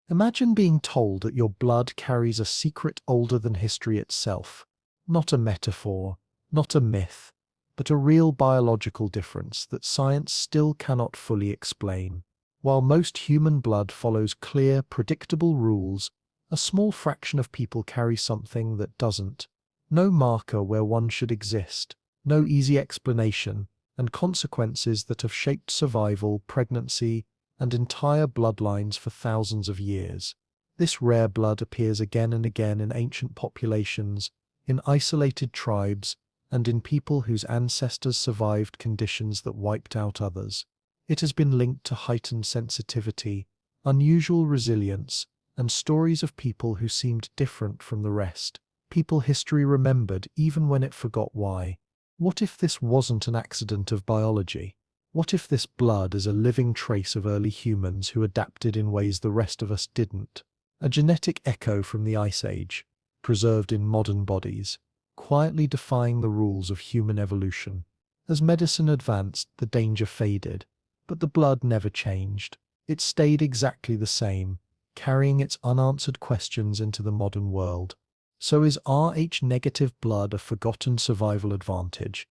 Imagine being told that your blood carries a secret older than history itself. Not a metaphor, not a myth, but a real biological difference that science still cannot fully explain. While most human blood follows clear, predictable rules, a small fraction of people carry something that doesn't. No marker where one should exist, no easy explanation, and consequences that have shaped survival, pregnancy, and entire bloodlines for thousands of years. This rare blood appears again and again in ancient populations, in isolated tribes, and in people whose ancestors survived conditions that wiped out others. It has been linked to heightened sensitivity, unusual resilience, and stories of people who seemed different from the rest. People history remembered even when it forgot why. What if this wasn't an accident of biology? What if this blood is a living trace of early humans who adapted in ways the rest of us didn't? A genetic echo from the Ice Age, preserved in modern bodies, quietly defying the rules of human evolution. As medicine advanced, the danger faded, but the blood never changed. It stayed exactly the same, carrying its unanswered questions into the modern world. So is Rh-negative blood a forgotten survival advantage,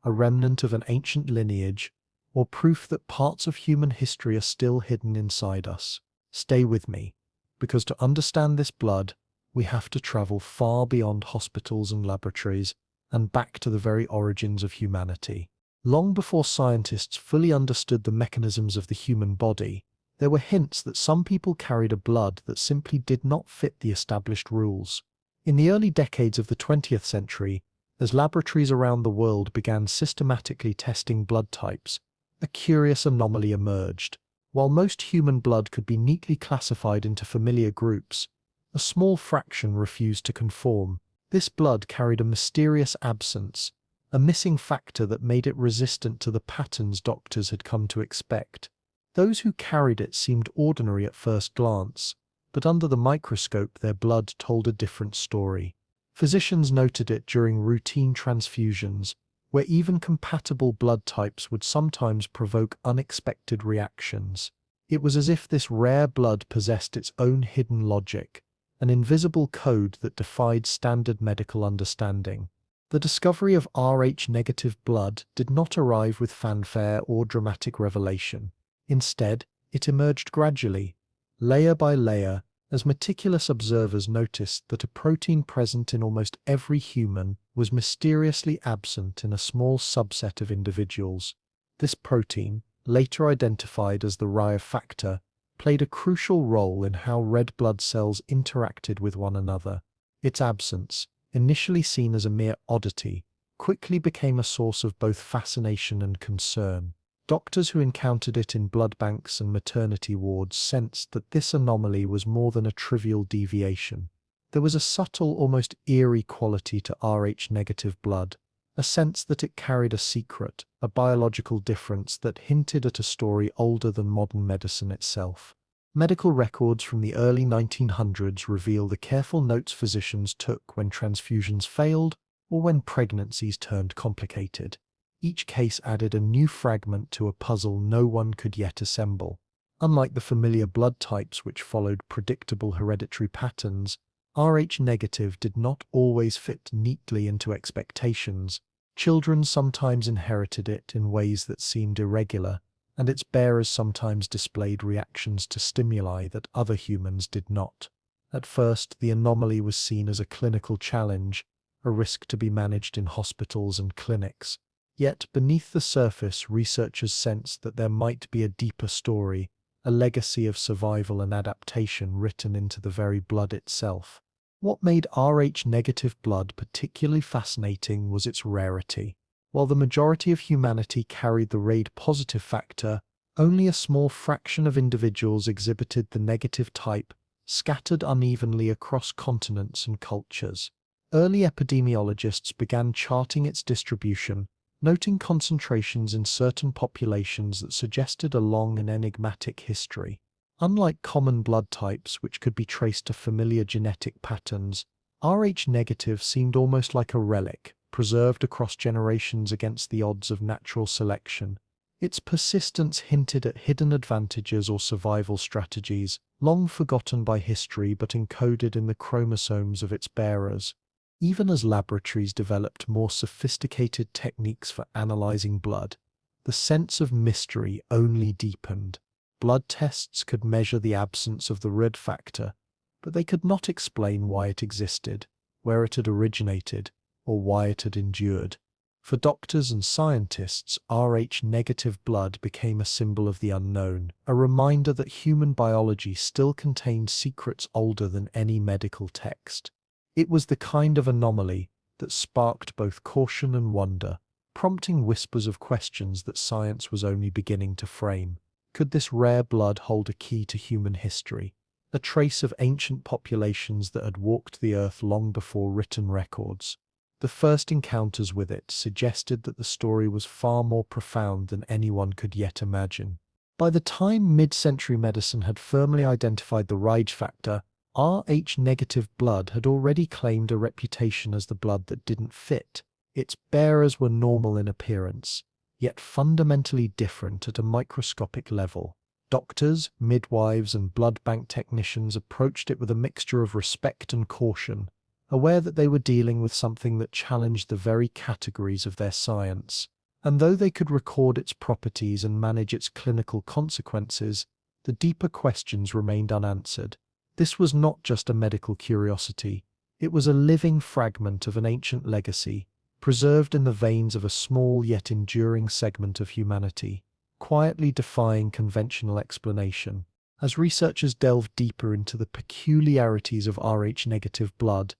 a remnant of an ancient lineage, or proof that parts of human history are still hidden inside us? Stay with me, because to understand this blood, we have to travel far beyond hospitals and laboratories and back to the very origins of humanity. Long before scientists fully understood the mechanisms of the human body, there were hints that some people carried a blood that simply did not fit the established rules. In the early decades of the 20th century, as laboratories around the world began systematically testing blood types, a curious anomaly emerged. While most human blood could be neatly classified into familiar groups, a small fraction refused to conform. This blood carried a mysterious absence, a missing factor that made it resistant to the patterns doctors had come to expect. Those who carried it seemed ordinary at first glance, but under the microscope their blood told a different story. Physicians noted it during routine transfusions, where even compatible blood types would sometimes provoke unexpected reactions. It was as if this rare blood possessed its own hidden logic, an invisible code that defied standard medical understanding. The discovery of Rh-negative blood did not arrive with fanfare or dramatic revelation. Instead, it emerged gradually, layer by layer, as meticulous observers noticed that a protein present in almost every human was mysteriously absent in a small subset of individuals. This protein, later identified as the Raya factor, played a crucial role in how red blood cells interacted with one another. Its absence, initially seen as a mere oddity, quickly became a source of both fascination and concern. Doctors who encountered it in blood banks and maternity wards sensed that this anomaly was more than a trivial deviation. There was a subtle, almost eerie quality to Rh-negative blood, a sense that it carried a secret, a biological difference that hinted at a story older than modern medicine itself. Medical records from the early 1900s reveal the careful notes physicians took when transfusions failed or when pregnancies turned complicated. Each case added a new fragment to a puzzle no one could yet assemble. Unlike the familiar blood types which followed predictable hereditary patterns, Rh-negative did not always fit neatly into expectations. Children sometimes inherited it in ways that seemed irregular, and its bearers sometimes displayed reactions to stimuli that other humans did not. At first, the anomaly was seen as a clinical challenge, a risk to be managed in hospitals and clinics. Yet, beneath the surface, researchers sensed that there might be a deeper story, a legacy of survival and adaptation written into the very blood itself. What made Rh-negative blood particularly fascinating was its rarity. While the majority of humanity carried the RAID-positive factor, only a small fraction of individuals exhibited the negative type, scattered unevenly across continents and cultures. Early epidemiologists began charting its distribution, noting concentrations in certain populations that suggested a long and enigmatic history. Unlike common blood types, which could be traced to familiar genetic patterns, Rh-negative seemed almost like a relic, preserved across generations against the odds of natural selection. Its persistence hinted at hidden advantages or survival strategies, long forgotten by history but encoded in the chromosomes of its bearers. Even as laboratories developed more sophisticated techniques for analyzing blood, the sense of mystery only deepened. Blood tests could measure the absence of the red factor, but they could not explain why it existed, where it had originated, or why it had endured. For doctors and scientists, Rh-negative blood became a symbol of the unknown, a reminder that human biology still contained secrets older than any medical text. It was the kind of anomaly that sparked both caution and wonder, prompting whispers of questions that science was only beginning to frame. Could this rare blood hold a key to human history, a trace of ancient populations that had walked the earth long before written records? The first encounters with it suggested that the story was far more profound than anyone could yet imagine. By the time mid-century medicine had firmly identified the Rh factor, Rh-negative blood had already claimed a reputation as the blood that didn't fit. Its bearers were normal in appearance, yet fundamentally different at a microscopic level. Doctors, midwives, and blood bank technicians approached it with a mixture of respect and caution, aware that they were dealing with something that challenged the very categories of their science. And though they could record its properties and manage its clinical consequences, the deeper questions remained unanswered. This was not just a medical curiosity, it was a living fragment of an ancient legacy, preserved in the veins of a small yet enduring segment of humanity, quietly defying conventional explanation. As researchers delved deeper into the peculiarities of Rh-negative blood,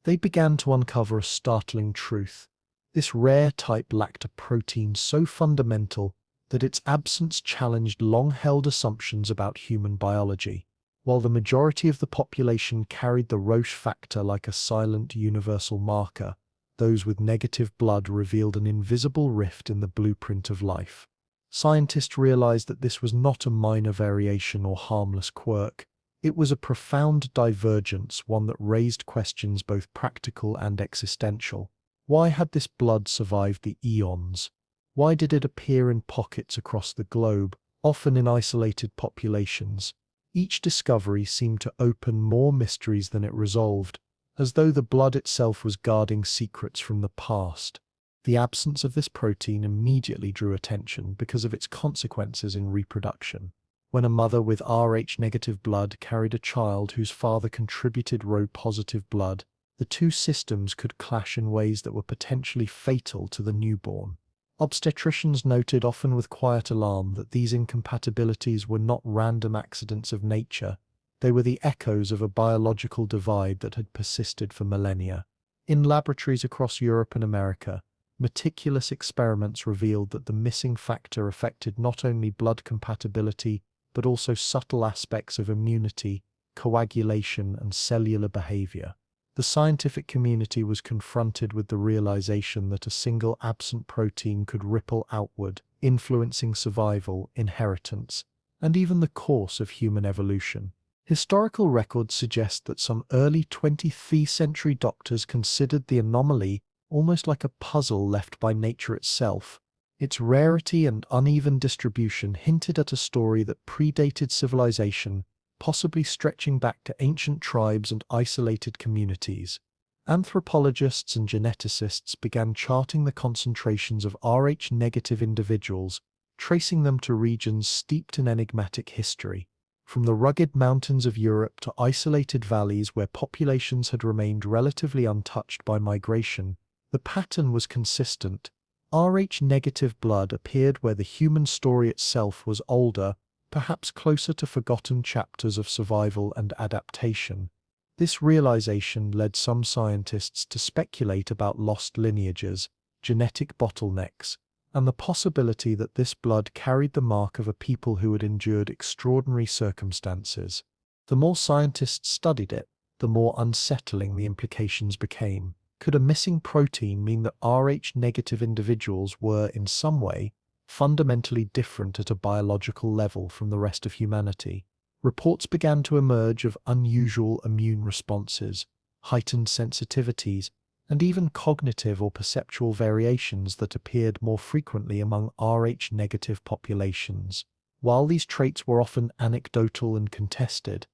they began to uncover a startling truth. This rare type lacked a protein so fundamental that its absence challenged long-held assumptions about human biology. While the majority of the population carried the Roche factor like a silent universal marker, those with negative blood revealed an invisible rift in the blueprint of life. Scientists realized that this was not a minor variation or harmless quirk. It was a profound divergence, one that raised questions both practical and existential. Why had this blood survived the eons? Why did it appear in pockets across the globe, often in isolated populations? Each discovery seemed to open more mysteries than it resolved, as though the blood itself was guarding secrets from the past. The absence of this protein immediately drew attention because of its consequences in reproduction. When a mother with Rh-negative blood carried a child whose father contributed Rho-positive blood, the two systems could clash in ways that were potentially fatal to the newborn. Obstetricians noted, often with quiet alarm, that these incompatibilities were not random accidents of nature. They were the echoes of a biological divide that had persisted for millennia. In laboratories across Europe and America, meticulous experiments revealed that the missing factor affected not only blood compatibility, but also subtle aspects of immunity, coagulation, and cellular behavior. The scientific community was confronted with the realization that a single absent protein could ripple outward, influencing survival, inheritance, and even the course of human evolution. Historical records suggest that some early 20th century doctors considered the anomaly almost like a puzzle left by nature itself. Its rarity and uneven distribution hinted at a story that predated civilization, possibly stretching back to ancient tribes and isolated communities. Anthropologists and geneticists began charting the concentrations of Rh-negative individuals, tracing them to regions steeped in enigmatic history. From the rugged mountains of Europe to isolated valleys where populations had remained relatively untouched by migration, the pattern was consistent. Rh-negative blood appeared where the human story itself was older, perhaps closer to forgotten chapters of survival and adaptation. This realization led some scientists to speculate about lost lineages, genetic bottlenecks, and the possibility that this blood carried the mark of a people who had endured extraordinary circumstances. The more scientists studied it, the more unsettling the implications became. Could a missing protein mean that Rh-negative individuals were, in some way, fundamentally different at a biological level from the rest of humanity? Reports began to emerge of unusual immune responses, heightened sensitivities, and even cognitive or perceptual variations that appeared more frequently among Rh-negative populations. While these traits were often anecdotal and contested,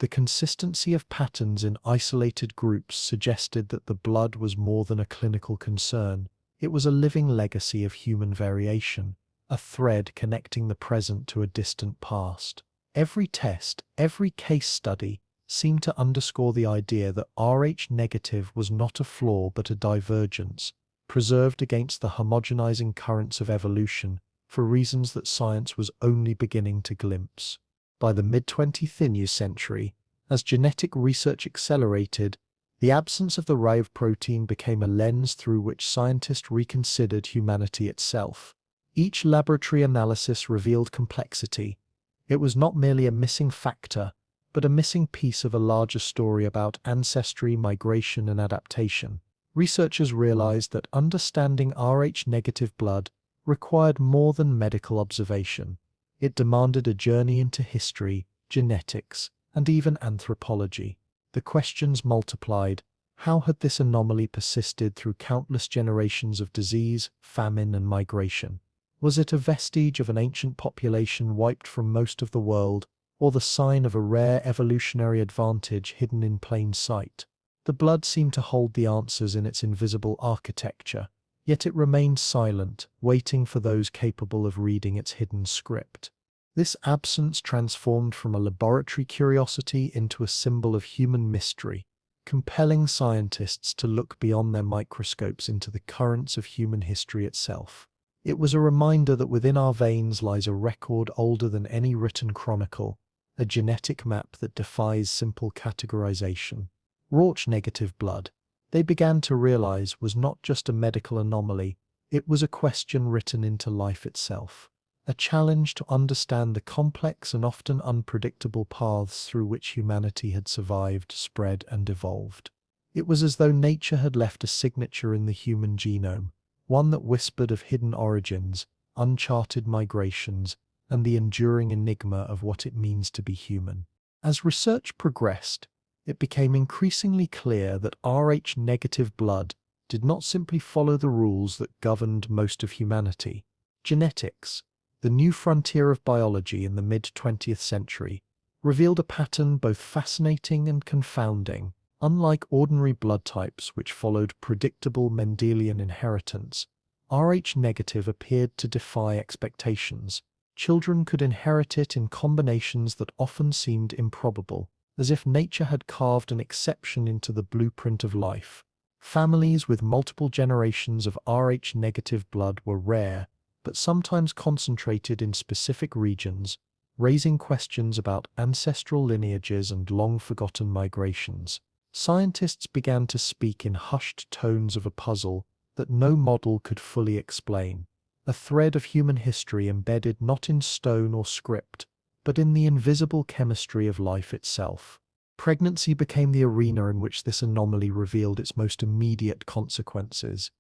the consistency of patterns in isolated groups suggested that the blood was more than a clinical concern. It was a living legacy of human variation, a thread connecting the present to a distant past. Every test, every case study, seemed to underscore the idea that Rh-negative was not a flaw but a divergence, preserved against the homogenizing currents of evolution for reasons that science was only beginning to glimpse. By the mid-20th century, as genetic research accelerated, the absence of the Rive protein became a lens through which scientists reconsidered humanity itself. Each laboratory analysis revealed complexity. It was not merely a missing factor, but a missing piece of a larger story about ancestry, migration, and adaptation. Researchers realized that understanding Rh-negative blood required more than medical observation. It demanded a journey into history, genetics, and even anthropology. The questions multiplied. How had this anomaly persisted through countless generations of disease, famine, and migration? Was it a vestige of an ancient population wiped from most of the world, or the sign of a rare evolutionary advantage hidden in plain sight? The blood seemed to hold the answers in its invisible architecture, yet it remained silent, waiting for those capable of reading its hidden script. This absence transformed from a laboratory curiosity into a symbol of human mystery, compelling scientists to look beyond their microscopes into the currents of human history itself. It was a reminder that within our veins lies a record older than any written chronicle, a genetic map that defies simple categorization. Rh-negative blood, they began to realize, was not just a medical anomaly, it was a question written into life itself. A challenge to understand the complex and often unpredictable paths through which humanity had survived, spread, and evolved. It was as though nature had left a signature in the human genome, one that whispered of hidden origins, uncharted migrations, and the enduring enigma of what it means to be human. As research progressed, it became increasingly clear that Rh-negative blood did not simply follow the rules that governed most of humanity. Genetics, the new frontier of biology in the mid-20th century, revealed a pattern both fascinating and confounding. Unlike ordinary blood types which followed predictable Mendelian inheritance, Rh-negative appeared to defy expectations. Children could inherit it in combinations that often seemed improbable, as if nature had carved an exception into the blueprint of life. Families with multiple generations of Rh-negative blood were rare, but sometimes concentrated in specific regions, raising questions about ancestral lineages and long-forgotten migrations. Scientists began to speak in hushed tones of a puzzle that no model could fully explain, a thread of human history embedded not in stone or script, but in the invisible chemistry of life itself. Pregnancy became the arena in which this anomaly revealed its most immediate consequences.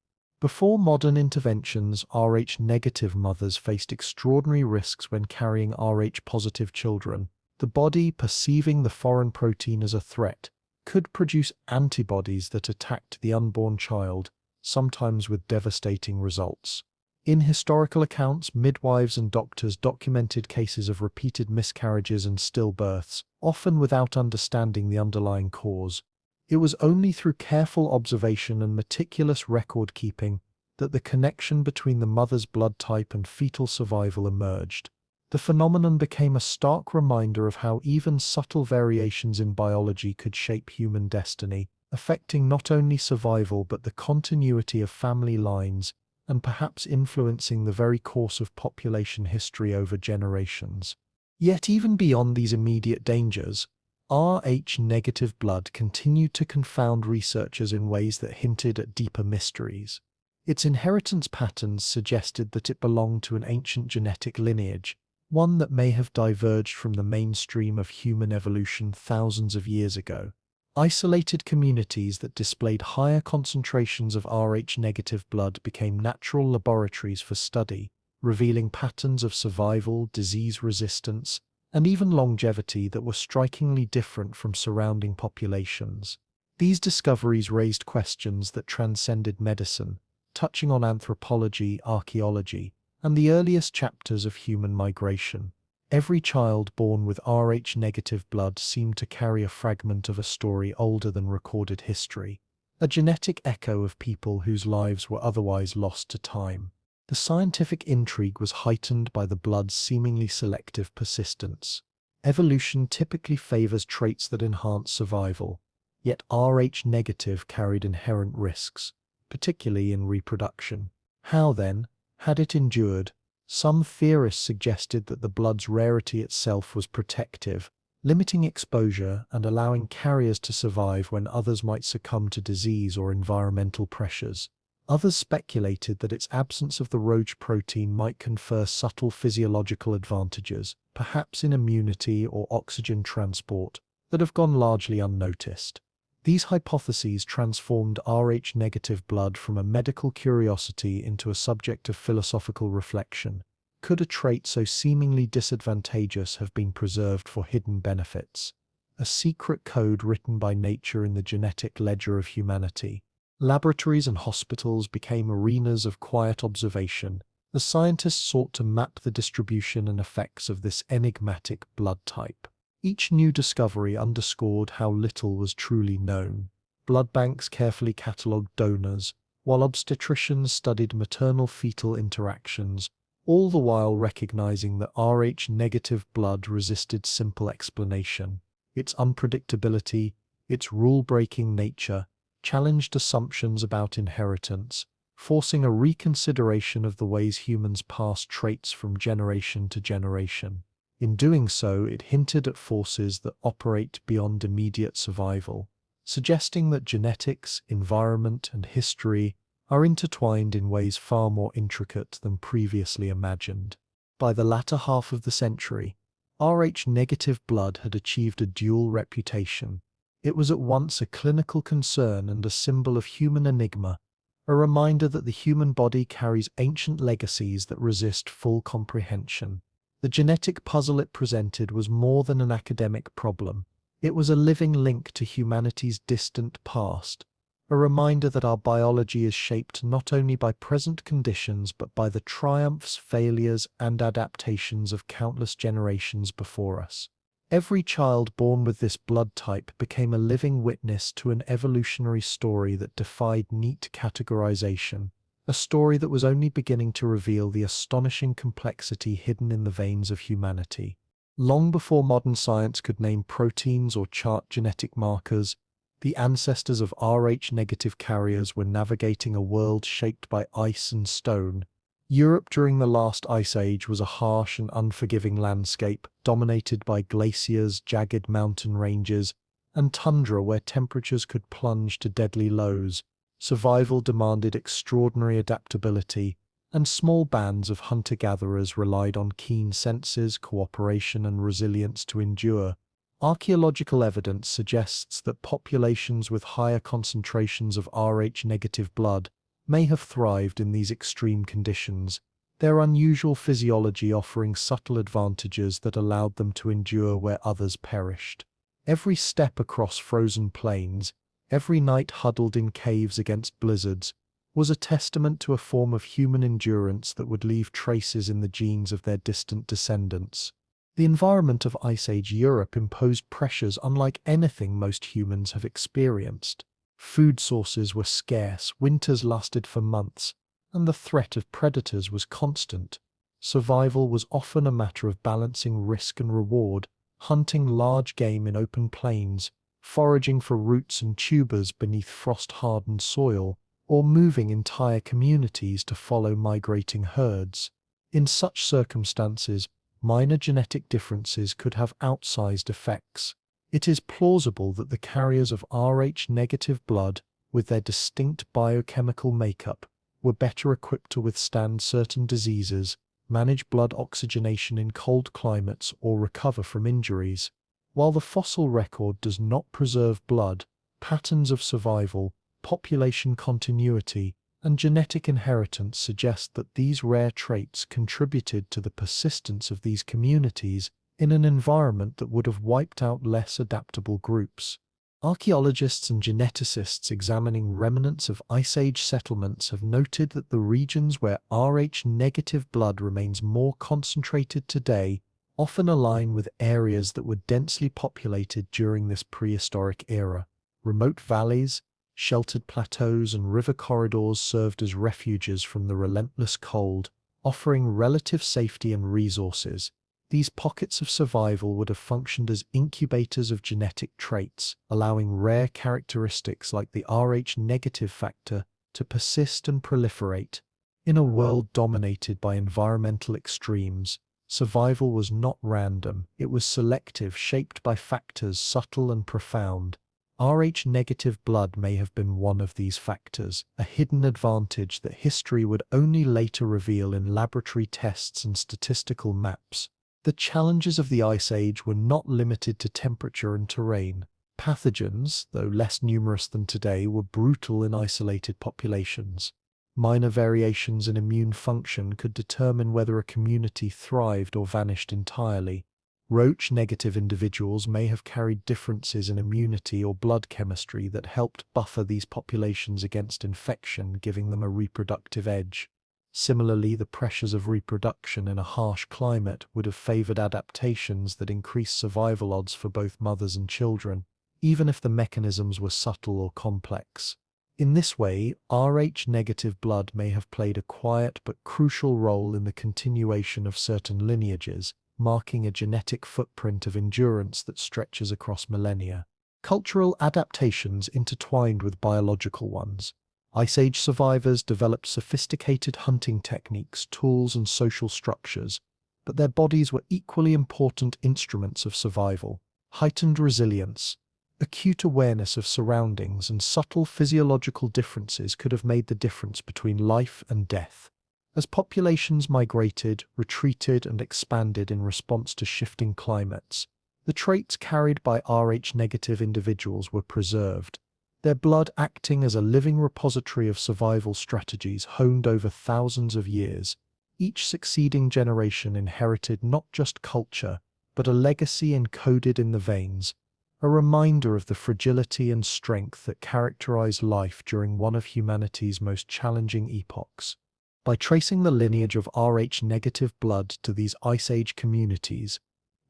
Before modern interventions, Rh-negative mothers faced extraordinary risks when carrying Rh-positive children. The body, perceiving the foreign protein as a threat, could produce antibodies that attacked the unborn child, sometimes with devastating results. In historical accounts, midwives and doctors documented cases of repeated miscarriages and stillbirths, often without understanding the underlying cause. It was only through careful observation and meticulous record-keeping that the connection between the mother's blood type and fetal survival emerged. The phenomenon became a stark reminder of how even subtle variations in biology could shape human destiny, affecting not only survival but the continuity of family lines, and perhaps influencing the very course of population history over generations. Yet even beyond these immediate dangers, Rh-negative blood continued to confound researchers in ways that hinted at deeper mysteries. Its inheritance patterns suggested that it belonged to an ancient genetic lineage, one that may have diverged from the mainstream of human evolution thousands of years ago. Isolated communities that displayed higher concentrations of Rh-negative blood became natural laboratories for study, revealing patterns of survival, disease resistance, and even longevity that were strikingly different from surrounding populations. These discoveries raised questions that transcended medicine, touching on anthropology, archaeology, and the earliest chapters of human migration. Every child born with Rh-negative blood seemed to carry a fragment of a story older than recorded history, a genetic echo of people whose lives were otherwise lost to time. The scientific intrigue was heightened by the blood's seemingly selective persistence. Evolution typically favors traits that enhance survival, yet Rh-negative carried inherent risks, particularly in reproduction. How then, had it endured? Some theorists suggested that the blood's rarity itself was protective, limiting exposure and allowing carriers to survive when others might succumb to disease or environmental pressures. Others speculated that its absence of the Rh protein might confer subtle physiological advantages, perhaps in immunity or oxygen transport, that have gone largely unnoticed. These hypotheses transformed Rh-negative blood from a medical curiosity into a subject of philosophical reflection. Could a trait so seemingly disadvantageous have been preserved for hidden benefits? A secret code written by nature in the genetic ledger of humanity. Laboratories and hospitals became arenas of quiet observation. The scientists sought to map the distribution and effects of this enigmatic blood type. Each new discovery underscored how little was truly known. Blood banks carefully catalogued donors, while obstetricians studied maternal-fetal interactions, all the while recognizing that Rh-negative blood resisted simple explanation. Its unpredictability, its rule-breaking nature, challenged assumptions about inheritance, forcing a reconsideration of the ways humans pass traits from generation to generation. In doing so, it hinted at forces that operate beyond immediate survival, suggesting that genetics, environment, and history are intertwined in ways far more intricate than previously imagined. By the latter half of the century, Rh-negative blood had achieved a dual reputation. It was at once a clinical concern and a symbol of human enigma, a reminder that the human body carries ancient legacies that resist full comprehension. The genetic puzzle it presented was more than an academic problem. It was a living link to humanity's distant past, a reminder that our biology is shaped not only by present conditions but by the triumphs, failures, and adaptations of countless generations before us. Every child born with this blood type became a living witness to an evolutionary story that defied neat categorization, a story that was only beginning to reveal the astonishing complexity hidden in the veins of humanity. Long before modern science could name proteins or chart genetic markers, the ancestors of Rh-negative carriers were navigating a world shaped by ice and stone. Europe during the last ice age was a harsh and unforgiving landscape, dominated by glaciers, jagged mountain ranges, and tundra where temperatures could plunge to deadly lows. Survival demanded extraordinary adaptability, and small bands of hunter-gatherers relied on keen senses, cooperation, and resilience to endure. Archaeological evidence suggests that populations with higher concentrations of Rh-negative blood may have thrived in these extreme conditions, their unusual physiology offering subtle advantages that allowed them to endure where others perished. Every step across frozen plains, every night huddled in caves against blizzards, was a testament to a form of human endurance that would leave traces in the genes of their distant descendants. The environment of Ice Age Europe imposed pressures unlike anything most humans have experienced. Food sources were scarce, winters lasted for months, and the threat of predators was constant. Survival was often a matter of balancing risk and reward, hunting large game in open plains, foraging for roots and tubers beneath frost-hardened soil, or moving entire communities to follow migrating herds. In such circumstances, minor genetic differences could have outsized effects. It is plausible that the carriers of Rh-negative blood, with their distinct biochemical makeup, were better equipped to withstand certain diseases, manage blood oxygenation in cold climates, or recover from injuries. While the fossil record does not preserve blood, patterns of survival, population continuity, and genetic inheritance suggest that these rare traits contributed to the persistence of these communities in an environment that would have wiped out less adaptable groups. Archaeologists and geneticists examining remnants of Ice Age settlements have noted that the regions where Rh-negative blood remains more concentrated today often align with areas that were densely populated during this prehistoric era. Remote valleys, sheltered plateaus, and river corridors served as refuges from the relentless cold, offering relative safety and resources. These pockets of survival would have functioned as incubators of genetic traits, allowing rare characteristics like the Rh-negative factor to persist and proliferate. In a world dominated by environmental extremes, survival was not random, it was selective, shaped by factors subtle and profound. Rh-negative blood may have been one of these factors, a hidden advantage that history would only later reveal in laboratory tests and statistical maps. The challenges of the Ice Age were not limited to temperature and terrain. Pathogens, though less numerous than today, were brutal in isolated populations. Minor variations in immune function could determine whether a community thrived or vanished entirely. Roach-negative individuals may have carried differences in immunity or blood chemistry that helped buffer these populations against infection, giving them a reproductive edge. Similarly, the pressures of reproduction in a harsh climate would have favored adaptations that increased survival odds for both mothers and children, even if the mechanisms were subtle or complex. In this way, Rh-negative blood may have played a quiet but crucial role in the continuation of certain lineages, marking a genetic footprint of endurance that stretches across millennia. Cultural adaptations intertwined with biological ones. Ice Age survivors developed sophisticated hunting techniques, tools, and social structures, but their bodies were equally important instruments of survival. Heightened resilience, acute awareness of surroundings, and subtle physiological differences could have made the difference between life and death. As populations migrated, retreated, and expanded in response to shifting climates, the traits carried by Rh-negative individuals were preserved, their blood acting as a living repository of survival strategies honed over thousands of years. Each succeeding generation inherited not just culture, but a legacy encoded in the veins, a reminder of the fragility and strength that characterized life during one of humanity's most challenging epochs. By tracing the lineage of Rh-negative blood to these Ice Age communities,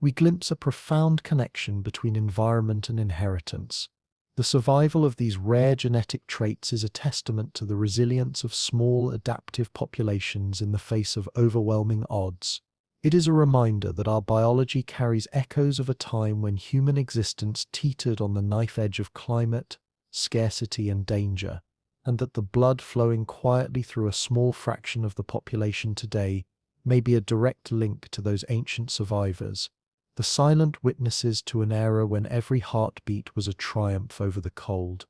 we glimpse a profound connection between environment and inheritance. The survival of these rare genetic traits is a testament to the resilience of small, adaptive populations in the face of overwhelming odds. It is a reminder that our biology carries echoes of a time when human existence teetered on the knife edge of climate, scarcity, and danger, and that the blood flowing quietly through a small fraction of the population today may be a direct link to those ancient survivors, the silent witnesses to an era when every heartbeat was a triumph over the cold.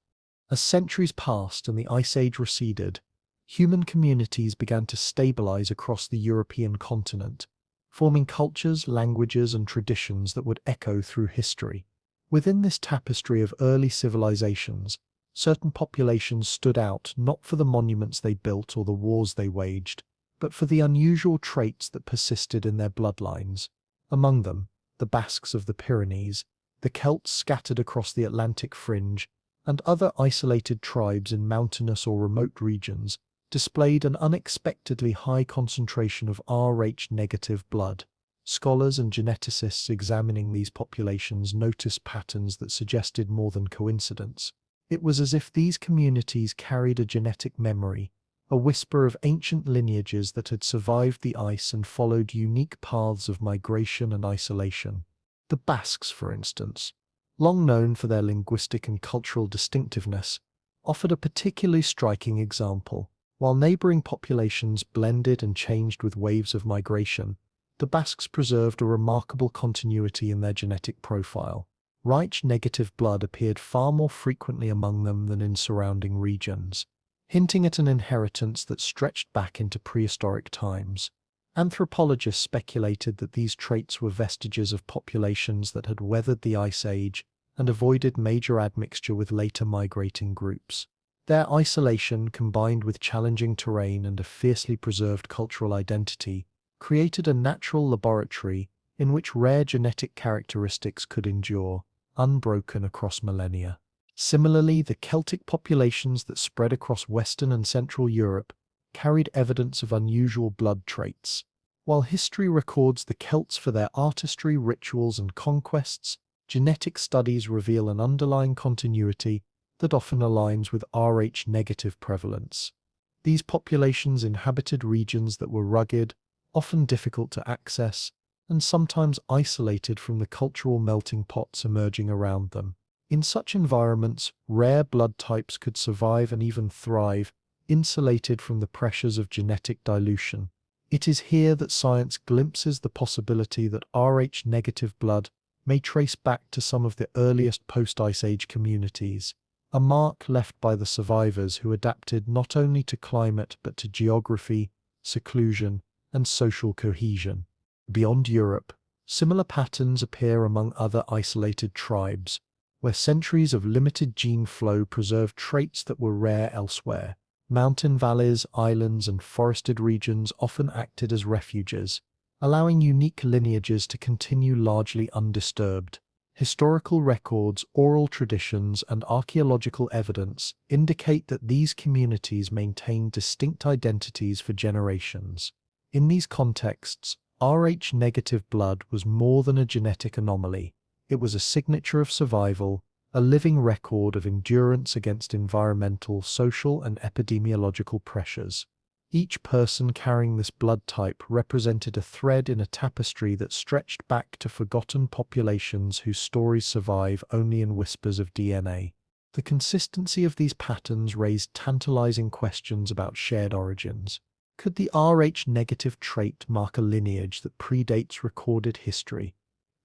As centuries passed and the Ice Age receded, human communities began to stabilize across the European continent, forming cultures, languages, and traditions that would echo through history. Within this tapestry of early civilizations, certain populations stood out not for the monuments they built or the wars they waged, but for the unusual traits that persisted in their bloodlines. Among them, the Basques of the Pyrenees, the Celts scattered across the Atlantic fringe, and other isolated tribes in mountainous or remote regions displayed an unexpectedly high concentration of Rh-negative blood. Scholars and geneticists examining these populations noticed patterns that suggested more than coincidence. It was as if these communities carried a genetic memory, a whisper of ancient lineages that had survived the ice and followed unique paths of migration and isolation. The Basques, for instance, long known for their linguistic and cultural distinctiveness, offered a particularly striking example. While neighboring populations blended and changed with waves of migration, the Basques preserved a remarkable continuity in their genetic profile. Rh-negative blood appeared far more frequently among them than in surrounding regions, hinting at an inheritance that stretched back into prehistoric times. Anthropologists speculated that these traits were vestiges of populations that had weathered the Ice Age and avoided major admixture with later migrating groups. Their isolation, combined with challenging terrain and a fiercely preserved cultural identity, created a natural laboratory in which rare genetic characteristics could endure, unbroken across millennia. Similarly, the Celtic populations that spread across Western and Central Europe carried evidence of unusual blood traits. While history records the Celts for their artistry, rituals, and conquests, genetic studies reveal an underlying continuity that often aligns with Rh negative prevalence. These populations inhabited regions that were rugged, often difficult to access, and sometimes isolated from the cultural melting pots emerging around them. In such environments, rare blood types could survive and even thrive, insulated from the pressures of genetic dilution. It is here that science glimpses the possibility that Rh negative blood may trace back to some of the earliest post-Ice Age communities, a mark left by the survivors who adapted not only to climate but to geography, seclusion, and social cohesion. Beyond Europe, similar patterns appear among other isolated tribes, where centuries of limited gene flow preserved traits that were rare elsewhere. Mountain valleys, islands, and forested regions often acted as refuges, allowing unique lineages to continue largely undisturbed. Historical records, oral traditions, and archaeological evidence indicate that these communities maintained distinct identities for generations. In these contexts, Rh negative blood was more than a genetic anomaly. It was a signature of survival, a living record of endurance against environmental, social, and epidemiological pressures. Each person carrying this blood type represented a thread in a tapestry that stretched back to forgotten populations whose stories survive only in whispers of DNA. The consistency of these patterns raised tantalizing questions about shared origins. Could the Rh negative trait mark a lineage that predates recorded history,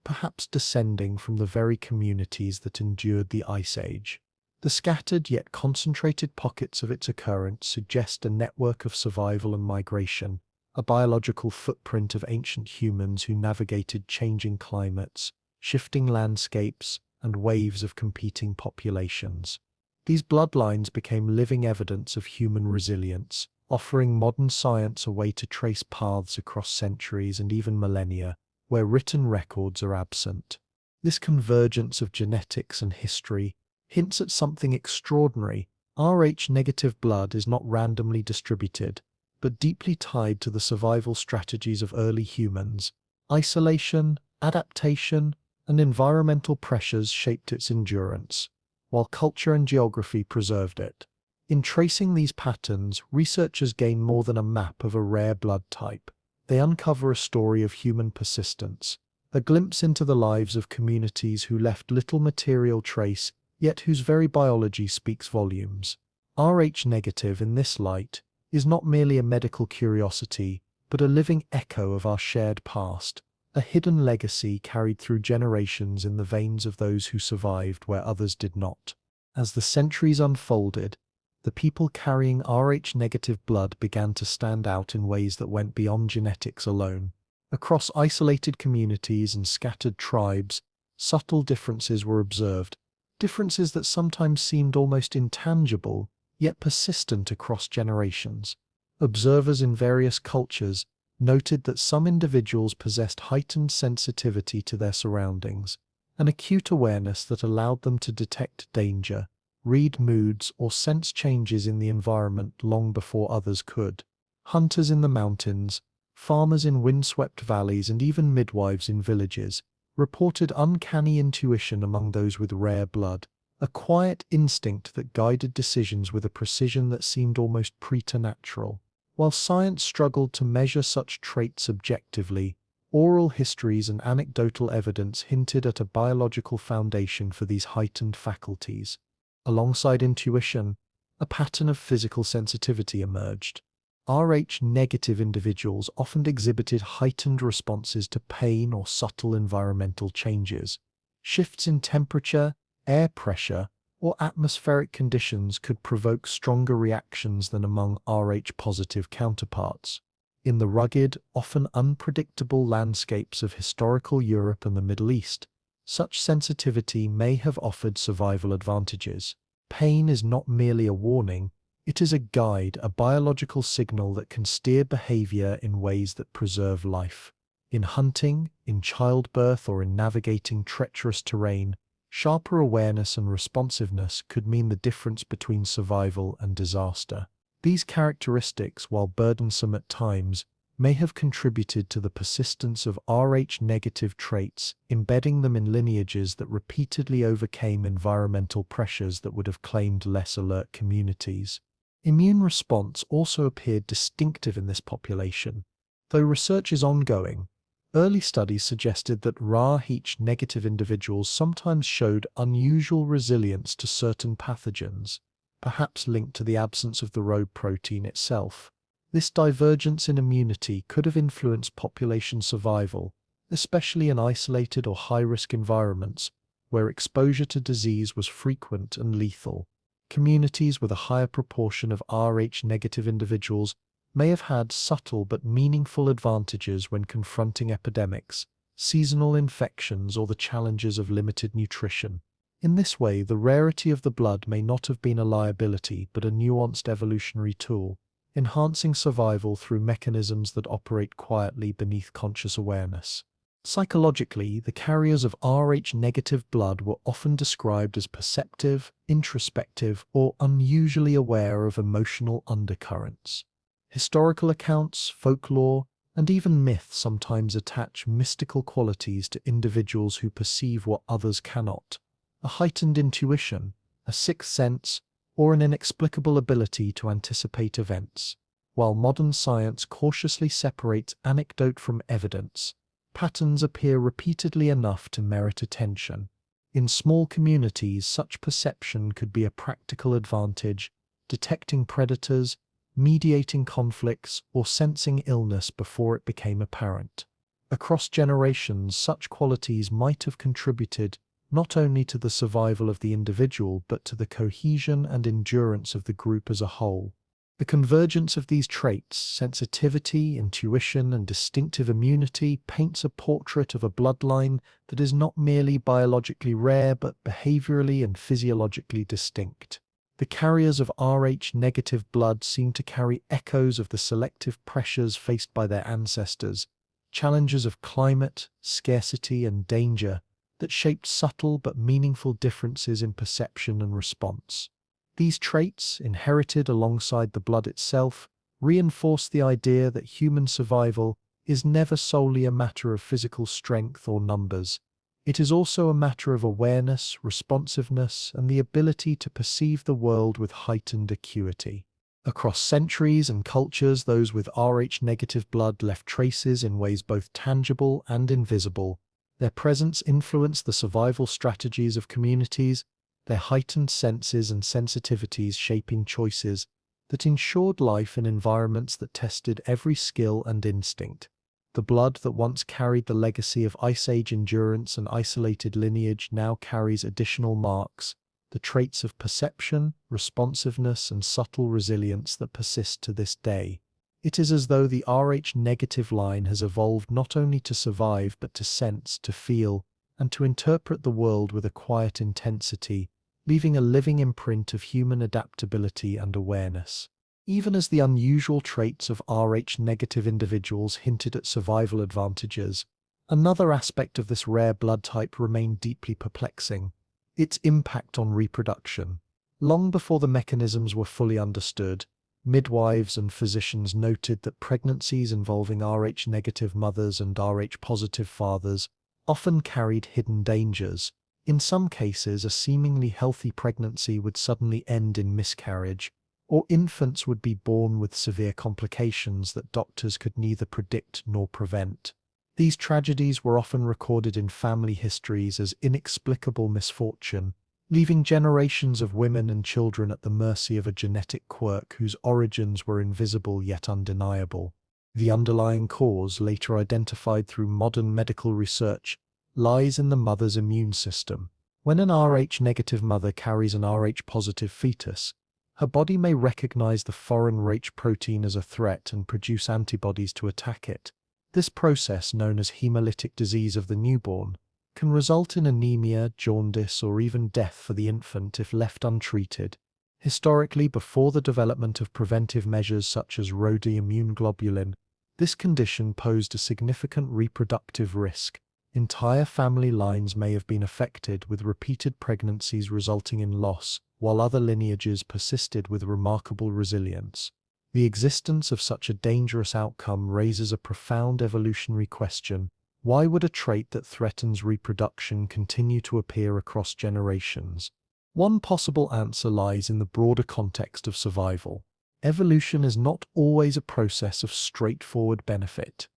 perhaps descending from the very communities that endured the Ice Age? The scattered yet concentrated pockets of its occurrence suggest a network of survival and migration, a biological footprint of ancient humans who navigated changing climates, shifting landscapes, and waves of competing populations. These bloodlines became living evidence of human resilience, offering modern science a way to trace paths across centuries and even millennia, where written records are absent. This convergence of genetics and history hints at something extraordinary. Rh negative blood is not randomly distributed, but deeply tied to the survival strategies of early humans. Isolation, adaptation, and environmental pressures shaped its endurance, while culture and geography preserved it. In tracing these patterns, researchers gain more than a map of a rare blood type. They uncover a story of human persistence, a glimpse into the lives of communities who left little material trace, yet whose very biology speaks volumes. Rh negative, in this light, is not merely a medical curiosity, but a living echo of our shared past, a hidden legacy carried through generations in the veins of those who survived where others did not. As the centuries unfolded, the people carrying Rh negative blood began to stand out in ways that went beyond genetics alone. Across isolated communities and scattered tribes, subtle differences were observed, differences that sometimes seemed almost intangible, yet persistent across generations. Observers in various cultures noted that some individuals possessed heightened sensitivity to their surroundings, an acute awareness that allowed them to detect danger, read moods, or sense changes in the environment long before others could. Hunters in the mountains, farmers in windswept valleys, and even midwives in villages reported uncanny intuition among those with rare blood, a quiet instinct that guided decisions with a precision that seemed almost preternatural. While science struggled to measure such traits objectively, oral histories and anecdotal evidence hinted at a biological foundation for these heightened faculties. Alongside intuition, a pattern of physical sensitivity emerged. Rh negative individuals often exhibited heightened responses to pain or subtle environmental changes. Shifts in temperature, air pressure, or atmospheric conditions could provoke stronger reactions than among Rh positive counterparts. In the rugged, often unpredictable landscapes of historical Europe and the Middle East, such sensitivity may have offered survival advantages. Pain is not merely a warning, it is a guide, a biological signal that can steer behavior in ways that preserve life. In hunting, in childbirth, or in navigating treacherous terrain, Sharper awareness and responsiveness could mean the difference between survival and disaster. These characteristics, while burdensome at times, may have contributed to the persistence of Rh-negative traits, embedding them in lineages that repeatedly overcame environmental pressures that would have claimed less alert communities. Immune response also appeared distinctive in this population. Though research is ongoing, early studies suggested that Rh-negative individuals sometimes showed unusual resilience to certain pathogens, perhaps linked to the absence of the Rh protein itself. This divergence in immunity could have influenced population survival, especially in isolated or high-risk environments where exposure to disease was frequent and lethal. Communities with a higher proportion of Rh-negative individuals may have had subtle but meaningful advantages when confronting epidemics, seasonal infections, or the challenges of limited nutrition. In this way, the rarity of the blood may not have been a liability but a nuanced evolutionary tool, enhancing survival through mechanisms that operate quietly beneath conscious awareness. Psychologically, the carriers of Rh-negative blood were often described as perceptive, introspective, or unusually aware of emotional undercurrents. Historical accounts, folklore, and even myth sometimes attach mystical qualities to individuals who perceive what others cannot. A heightened intuition, a sixth sense, or an inexplicable ability to anticipate events. While modern science cautiously separates anecdote from evidence, patterns appear repeatedly enough to merit attention. In small communities, such perception could be a practical advantage, detecting predators, mediating conflicts, or sensing illness before it became apparent. Across generations, such qualities might have contributed not only to the survival of the individual but to the cohesion and endurance of the group as a whole. The convergence of these traits, sensitivity, intuition, and distinctive immunity, paints a portrait of a bloodline that is not merely biologically rare but behaviorally and physiologically distinct. The carriers of Rh-negative blood seem to carry echoes of the selective pressures faced by their ancestors, challenges of climate, scarcity, and danger that shaped subtle but meaningful differences in perception and response. These traits, inherited alongside the blood itself, reinforce the idea that human survival is never solely a matter of physical strength or numbers. It is also a matter of awareness, responsiveness, and the ability to perceive the world with heightened acuity. Across centuries and cultures, those with Rh-negative blood left traces in ways both tangible and invisible. Their presence influenced the survival strategies of communities, their heightened senses and sensitivities shaping choices that ensured life in environments that tested every skill and instinct. The blood that once carried the legacy of Ice Age endurance and isolated lineage now carries additional marks, the traits of perception, responsiveness, and subtle resilience that persist to this day. It is as though the Rh-negative line has evolved not only to survive but to sense, to feel, and to interpret the world with a quiet intensity, leaving a living imprint of human adaptability and awareness. Even as the unusual traits of Rh-negative individuals hinted at survival advantages, another aspect of this rare blood type remained deeply perplexing: its impact on reproduction. Long before the mechanisms were fully understood, midwives and physicians noted that pregnancies involving Rh-negative mothers and Rh-positive fathers often carried hidden dangers. In some cases, a seemingly healthy pregnancy would suddenly end in miscarriage, or infants would be born with severe complications that doctors could neither predict nor prevent. These tragedies were often recorded in family histories as inexplicable misfortune, leaving generations of women and children at the mercy of a genetic quirk whose origins were invisible yet undeniable. The underlying cause, later identified through modern medical research, lies in the mother's immune system. When an Rh-negative mother carries an Rh-positive fetus, her body may recognize the foreign Rh protein as a threat and produce antibodies to attack it. This process, known as hemolytic disease of the newborn, can result in anemia, jaundice, or even death for the infant if left untreated. Historically, before the development of preventive measures such as rhodium immunoglobulin, this condition posed a significant reproductive risk, entire family lines may have been affected, with repeated pregnancies resulting in loss, while other lineages persisted with remarkable resilience. The existence of such a dangerous outcome raises a profound evolutionary question. Why would a trait that threatens reproduction continue to appear across generations? One possible answer lies in the broader context of survival. Evolution is not always a process of straightforward benefit.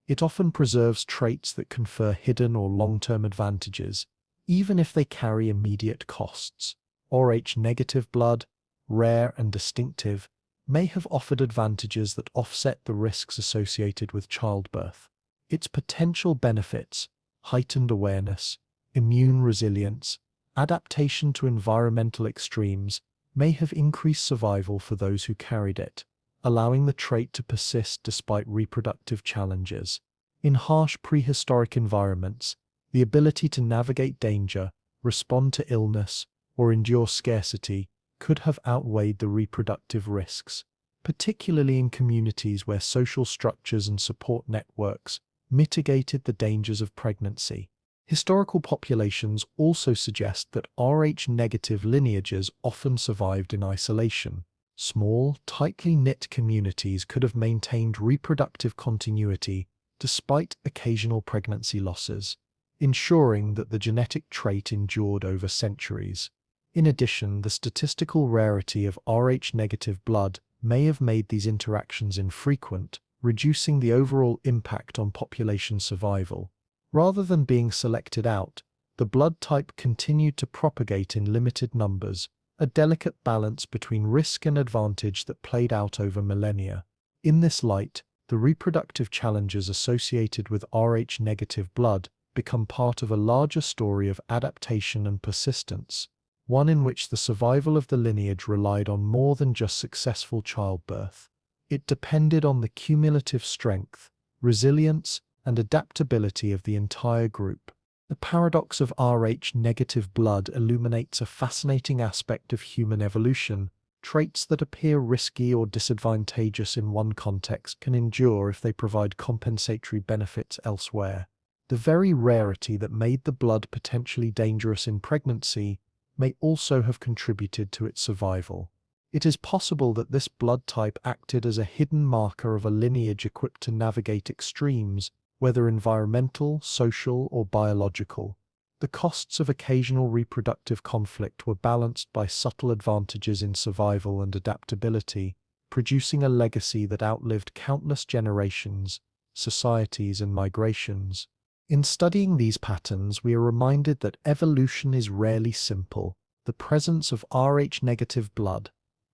It often preserves traits that confer hidden or long-term advantages, even if they carry immediate costs. Rh-negative blood, rare and distinctive, may have offered advantages that offset the risks associated with childbirth. Its potential benefits, heightened awareness, immune resilience, adaptation to environmental extremes, may have increased survival for those who carried it, allowing the trait to persist despite reproductive challenges. In harsh prehistoric environments, the ability to navigate danger, respond to illness, or endure scarcity could have outweighed the reproductive risks, particularly in communities where social structures and support networks mitigated the dangers of pregnancy. Historical populations also suggest that Rh-negative lineages often survived in isolation. Small, tightly knit communities could have maintained reproductive continuity despite occasional pregnancy losses, ensuring that the genetic trait endured over centuries. In addition, the statistical rarity of Rh-negative blood may have made these interactions infrequent, reducing the overall impact on population survival. Rather than being selected out, the blood type continued to propagate in limited numbers, a delicate balance between risk and advantage that played out over millennia. In this light, the reproductive challenges associated with Rh-negative blood become part of a larger story of adaptation and persistence, one in which the survival of the lineage relied on more than just successful childbirth. It depended on the cumulative strength, resilience, and adaptability of the entire group. The paradox of Rh-negative blood illuminates a fascinating aspect of human evolution. Traits that appear risky or disadvantageous in one context can endure if they provide compensatory benefits elsewhere. The very rarity that made the blood potentially dangerous in pregnancy may also have contributed to its survival. It is possible that this blood type acted as a hidden marker of a lineage equipped to navigate extremes, whether environmental, social, or biological. The costs of occasional reproductive conflict were balanced by subtle advantages in survival and adaptability, producing a legacy that outlived countless generations, societies, and migrations. In studying these patterns, we are reminded that evolution is rarely simple. The presence of Rh-negative blood,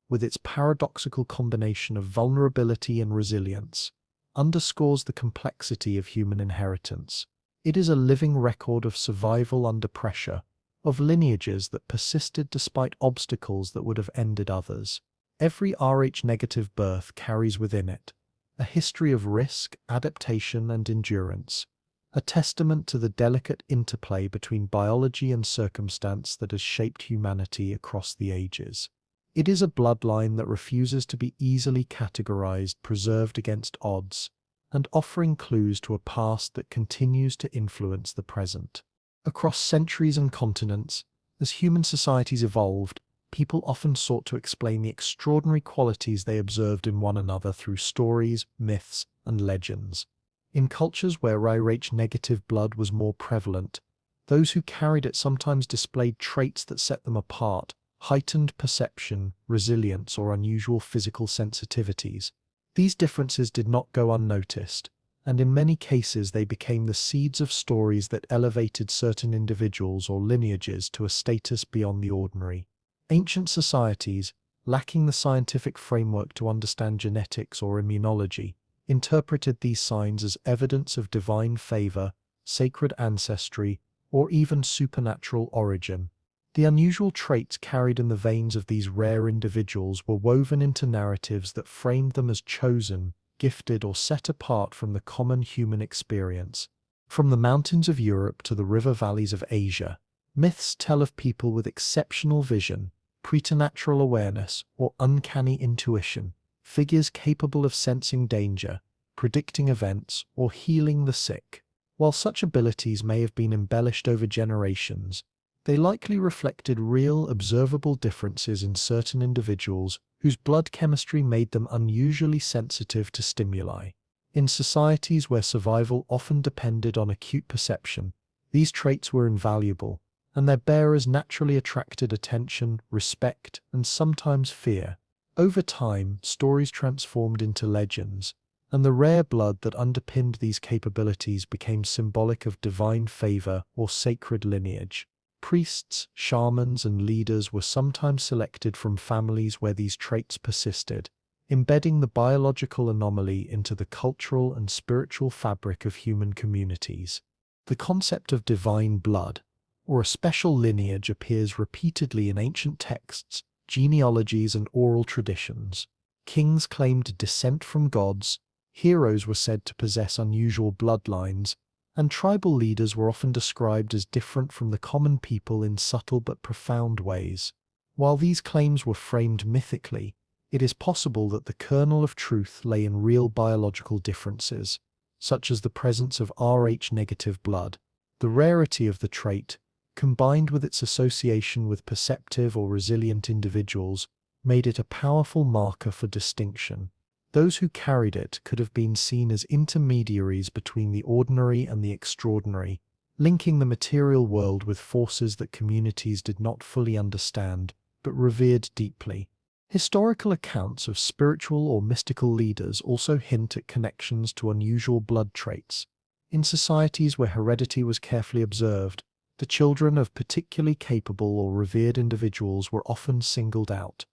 with its paradoxical combination of vulnerability and resilience, underscores the complexity of human inheritance. It is a living record of survival under pressure, of lineages that persisted despite obstacles that would have ended others. Every Rh-negative birth carries within it a history of risk, adaptation, and endurance, a testament to the delicate interplay between biology and circumstance that has shaped humanity across the ages. It is a bloodline that refuses to be easily categorized, preserved against odds, and offering clues to a past that continues to influence the present. Across centuries and continents, as human societies evolved, people often sought to explain the extraordinary qualities they observed in one another through stories, myths, and legends. In cultures where Rh-negative blood was more prevalent, those who carried it sometimes displayed traits that set them apart: heightened perception, resilience, or unusual physical sensitivities. These differences did not go unnoticed, and in many cases they became the seeds of stories that elevated certain individuals or lineages to a status beyond the ordinary. Ancient societies, lacking the scientific framework to understand genetics or immunology, interpreted these signs as evidence of divine favor, sacred ancestry, or even supernatural origin. The unusual traits carried in the veins of these rare individuals were woven into narratives that framed them as chosen, gifted, or set apart from the common human experience. From the mountains of Europe to the river valleys of Asia, myths tell of people with exceptional vision, preternatural awareness, or uncanny intuition, figures capable of sensing danger, predicting events, or healing the sick. While such abilities may have been embellished over generations, they likely reflected real, observable differences in certain individuals whose blood chemistry made them unusually sensitive to stimuli. In societies where survival often depended on acute perception, these traits were invaluable, and their bearers naturally attracted attention, respect, and sometimes fear. Over time, stories transformed into legends, and the rare blood that underpinned these capabilities became symbolic of divine favor or sacred lineage. Priests, shamans, and leaders were sometimes selected from families where these traits persisted, embedding the biological anomaly into the cultural and spiritual fabric of human communities. The concept of divine blood, or a special lineage, appears repeatedly in ancient texts, genealogies, and oral traditions. Kings claimed descent from gods, heroes were said to possess unusual bloodlines, and tribal leaders were often described as different from the common people in subtle but profound ways. While these claims were framed mythically, it is possible that the kernel of truth lay in real biological differences, such as the presence of Rh-negative blood. The rarity of the trait, combined with its association with perceptive or resilient individuals, made it a powerful marker for distinction. Those who carried it could have been seen as intermediaries between the ordinary and the extraordinary, linking the material world with forces that communities did not fully understand, but revered deeply. Historical accounts of spiritual or mystical leaders also hint at connections to unusual blood traits. In societies where heredity was carefully observed, the children of particularly capable or revered individuals were often singled out,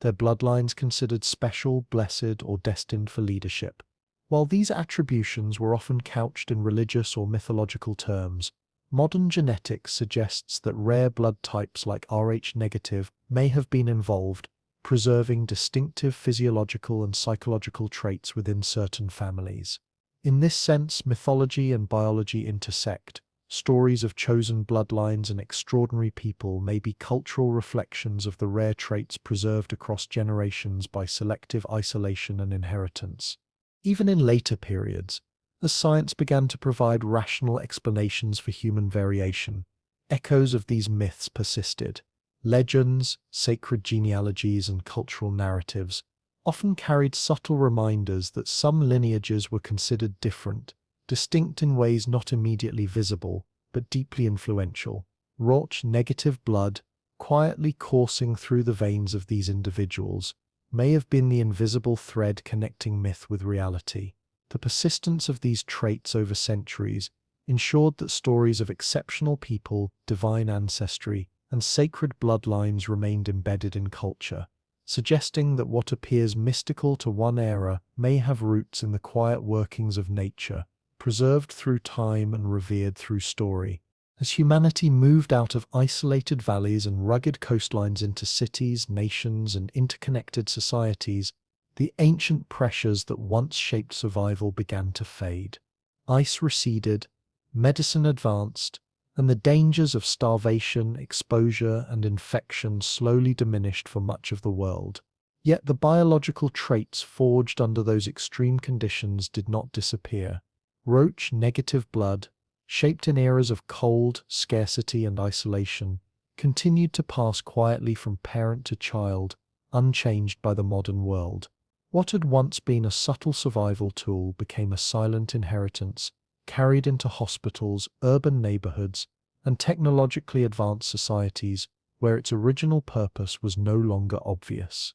their bloodlines considered special, blessed, or destined for leadership. While these attributions were often couched in religious or mythological terms, modern genetics suggests that rare blood types like Rh-negative may have been involved, preserving distinctive physiological and psychological traits within certain families. In this sense, mythology and biology intersect. Stories of chosen bloodlines and extraordinary people may be cultural reflections of the rare traits preserved across generations by selective isolation and inheritance. Even in later periods, as science began to provide rational explanations for human variation, echoes of these myths persisted. Legends, sacred genealogies, and cultural narratives often carried subtle reminders that some lineages were considered different, distinct in ways not immediately visible, but deeply influential. Rh-negative blood, quietly coursing through the veins of these individuals, may have been the invisible thread connecting myth with reality. The persistence of these traits over centuries ensured that stories of exceptional people, divine ancestry, and sacred bloodlines remained embedded in culture, suggesting that what appears mystical to one era may have roots in the quiet workings of nature, preserved through time and revered through story. As humanity moved out of isolated valleys and rugged coastlines into cities, nations, and interconnected societies, the ancient pressures that once shaped survival began to fade. Ice receded, medicine advanced, and the dangers of starvation, exposure, and infection slowly diminished for much of the world. Yet the biological traits forged under those extreme conditions did not disappear. Rh-negative blood, shaped in eras of cold, scarcity, and isolation, continued to pass quietly from parent to child, unchanged by the modern world. What had once been a subtle survival tool became a silent inheritance, carried into hospitals, urban neighborhoods, and technologically advanced societies where its original purpose was no longer obvious.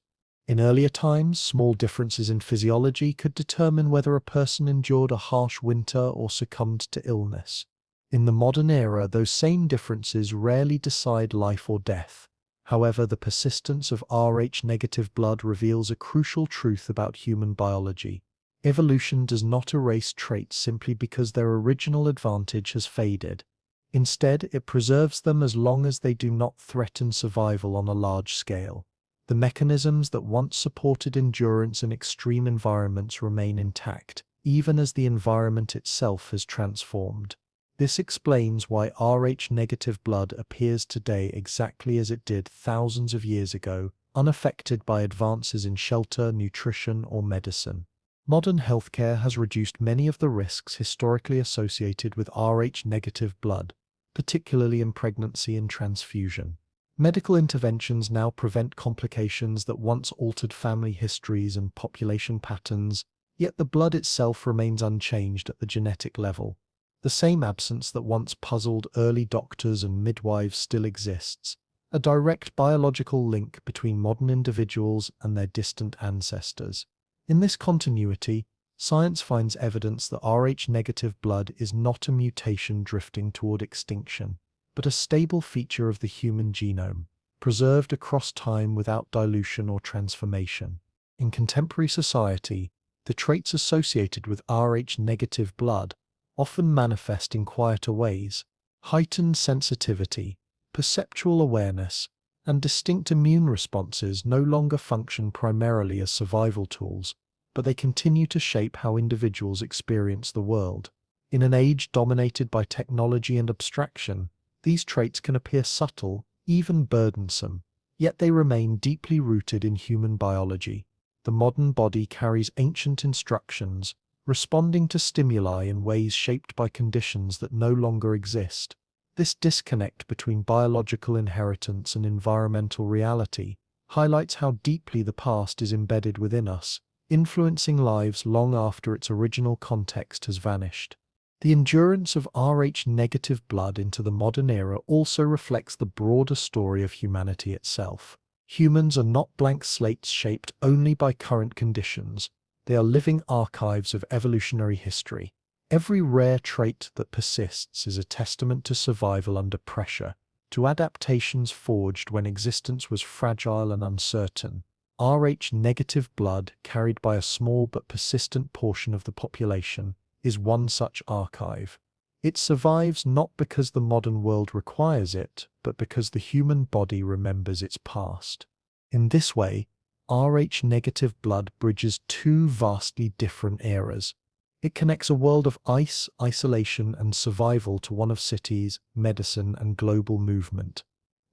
In earlier times, small differences in physiology could determine whether a person endured a harsh winter or succumbed to illness. In the modern era, those same differences rarely decide life or death. However, the persistence of Rh-negative blood reveals a crucial truth about human biology. Evolution does not erase traits simply because their original advantage has faded. Instead, it preserves them as long as they do not threaten survival on a large scale. The mechanisms that once supported endurance in extreme environments remain intact, even as the environment itself has transformed. This explains why Rh-negative blood appears today exactly as it did thousands of years ago, unaffected by advances in shelter, nutrition, or medicine. Modern healthcare has reduced many of the risks historically associated with Rh-negative blood, particularly in pregnancy and transfusion. Medical interventions now prevent complications that once altered family histories and population patterns, yet the blood itself remains unchanged at the genetic level. The same absence that once puzzled early doctors and midwives still exists, a direct biological link between modern individuals and their distant ancestors. In this continuity, science finds evidence that Rh-negative blood is not a mutation drifting toward extinction, but a stable feature of the human genome, preserved across time without dilution or transformation. In contemporary society, the traits associated with Rh-negative blood often manifest in quieter ways. Heightened sensitivity, perceptual awareness, and distinct immune responses no longer function primarily as survival tools, but they continue to shape how individuals experience the world. In an age dominated by technology and abstraction, these traits can appear subtle, even burdensome, yet they remain deeply rooted in human biology. The modern body carries ancient instructions, responding to stimuli in ways shaped by conditions that no longer exist. This disconnect between biological inheritance and environmental reality highlights how deeply the past is embedded within us, influencing lives long after its original context has vanished. The endurance of Rh-negative blood into the modern era also reflects the broader story of humanity itself. Humans are not blank slates shaped only by current conditions. They are living archives of evolutionary history. Every rare trait that persists is a testament to survival under pressure, to adaptations forged when existence was fragile and uncertain. Rh-negative blood, carried by a small but persistent portion of the population, is one such archive. It survives not because the modern world requires it, but because the human body remembers its past. In this way, Rh-negative blood bridges two vastly different eras. It connects a world of ice, isolation, and survival to one of cities, medicine, and global movement.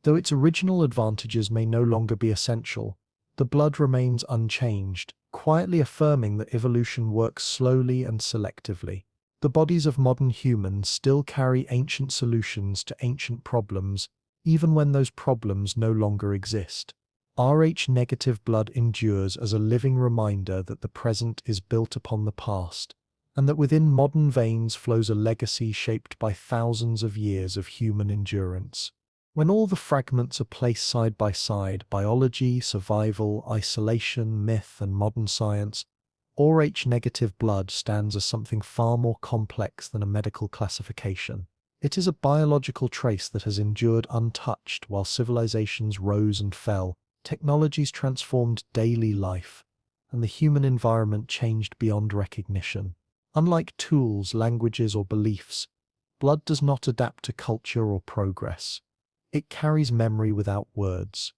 Though its original advantages may no longer be essential, the blood remains unchanged, quietly affirming that evolution works slowly and selectively. The bodies of modern humans still carry ancient solutions to ancient problems, even when those problems no longer exist. Rh-negative blood endures as a living reminder that the present is built upon the past, and that within modern veins flows a legacy shaped by thousands of years of human endurance. When all the fragments are placed side by side, biology, survival, isolation, myth, and modern science, Rh-negative blood stands as something far more complex than a medical classification. It is a biological trace that has endured untouched while civilizations rose and fell, technologies transformed daily life, and the human environment changed beyond recognition. Unlike tools, languages, or beliefs, blood does not adapt to culture or progress. It carries memory without words.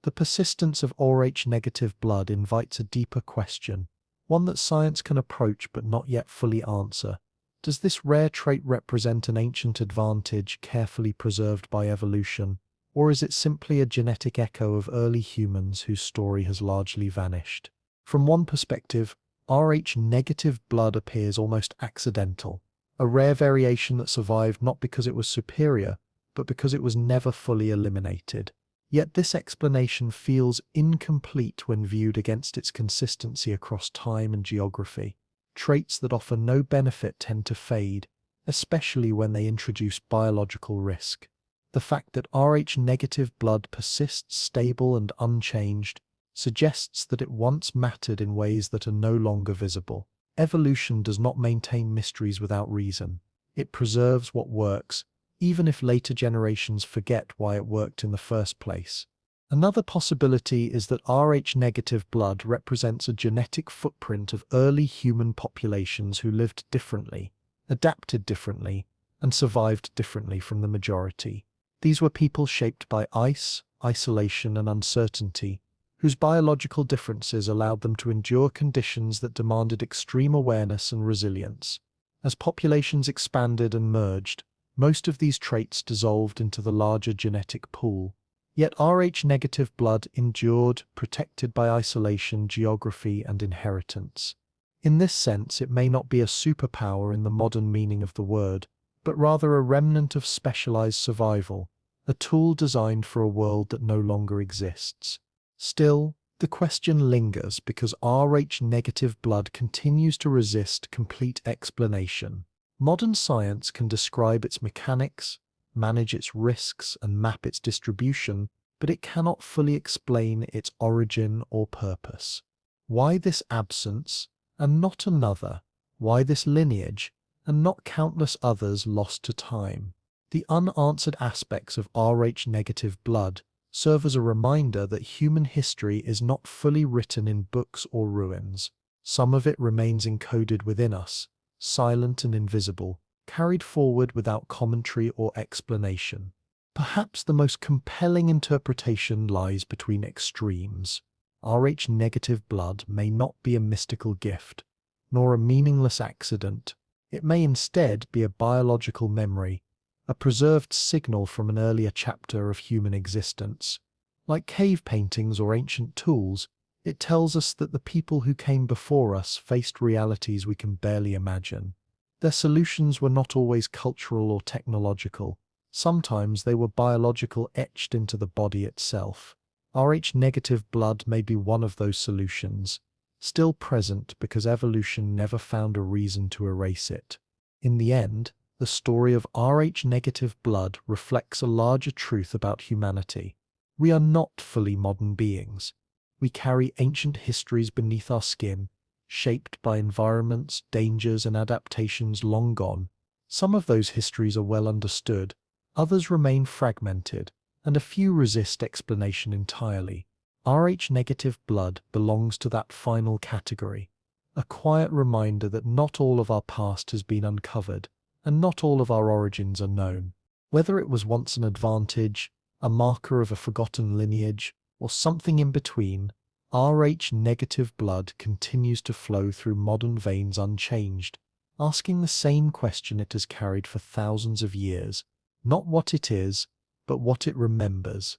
The persistence of Rh-negative blood invites a deeper question, one that science can approach but not yet fully answer. Does this rare trait represent an ancient advantage carefully preserved by evolution, or is it simply a genetic echo of early humans whose story has largely vanished? From one perspective, Rh-negative blood appears almost accidental, a rare variation that survived not because it was superior, but because it was never fully eliminated. Yet this explanation feels incomplete when viewed against its consistency across time and geography. Traits that offer no benefit tend to fade, especially when they introduce biological risk. The fact that Rh-negative blood persists stable and unchanged suggests that it once mattered in ways that are no longer visible. Evolution does not maintain mysteries without reason. It preserves what works, even if later generations forget why it worked in the first place. Another possibility is that Rh-negative blood represents a genetic footprint of early human populations who lived differently, adapted differently, and survived differently from the majority. These were people shaped by ice, isolation, and uncertainty, whose biological differences allowed them to endure conditions that demanded extreme awareness and resilience. As populations expanded and merged, most of these traits dissolved into the larger genetic pool. Yet Rh-negative blood endured, protected by isolation, geography, and inheritance. In this sense, it may not be a superpower in the modern meaning of the word, but rather a remnant of specialized survival, a tool designed for a world that no longer exists. Still, the question lingers because Rh-negative blood continues to resist complete explanation. Modern science can describe its mechanics, manage its risks, and map its distribution, but it cannot fully explain its origin or purpose. Why this absence, and not another? Why this lineage, and not countless others lost to time? The unanswered aspects of Rh-negative blood serve as a reminder that human history is not fully written in books or ruins. Some of it remains encoded within us, silent and invisible, carried forward without commentary or explanation. Perhaps the most compelling interpretation lies between extremes. Rh-negative blood may not be a mystical gift, nor a meaningless accident. It may instead be a biological memory, a preserved signal from an earlier chapter of human existence. Like cave paintings or ancient tools, it tells us that the people who came before us faced realities we can barely imagine. Their solutions were not always cultural or technological. Sometimes they were biological, etched into the body itself. Rh-negative blood may be one of those solutions, still present because evolution never found a reason to erase it. In the end, the story of Rh-negative blood reflects a larger truth about humanity. We are not fully modern beings. We carry ancient histories beneath our skin, shaped by environments, dangers, and adaptations long gone. Some of those histories are well understood, others remain fragmented, and a few resist explanation entirely. Rh-negative blood belongs to that final category, a quiet reminder that not all of our past has been uncovered, and not all of our origins are known. Whether it was once an advantage, a marker of a forgotten lineage, or something in between, Rh-negative blood continues to flow through modern veins unchanged, asking the same question it has carried for thousands of years, not what it is, but what it remembers.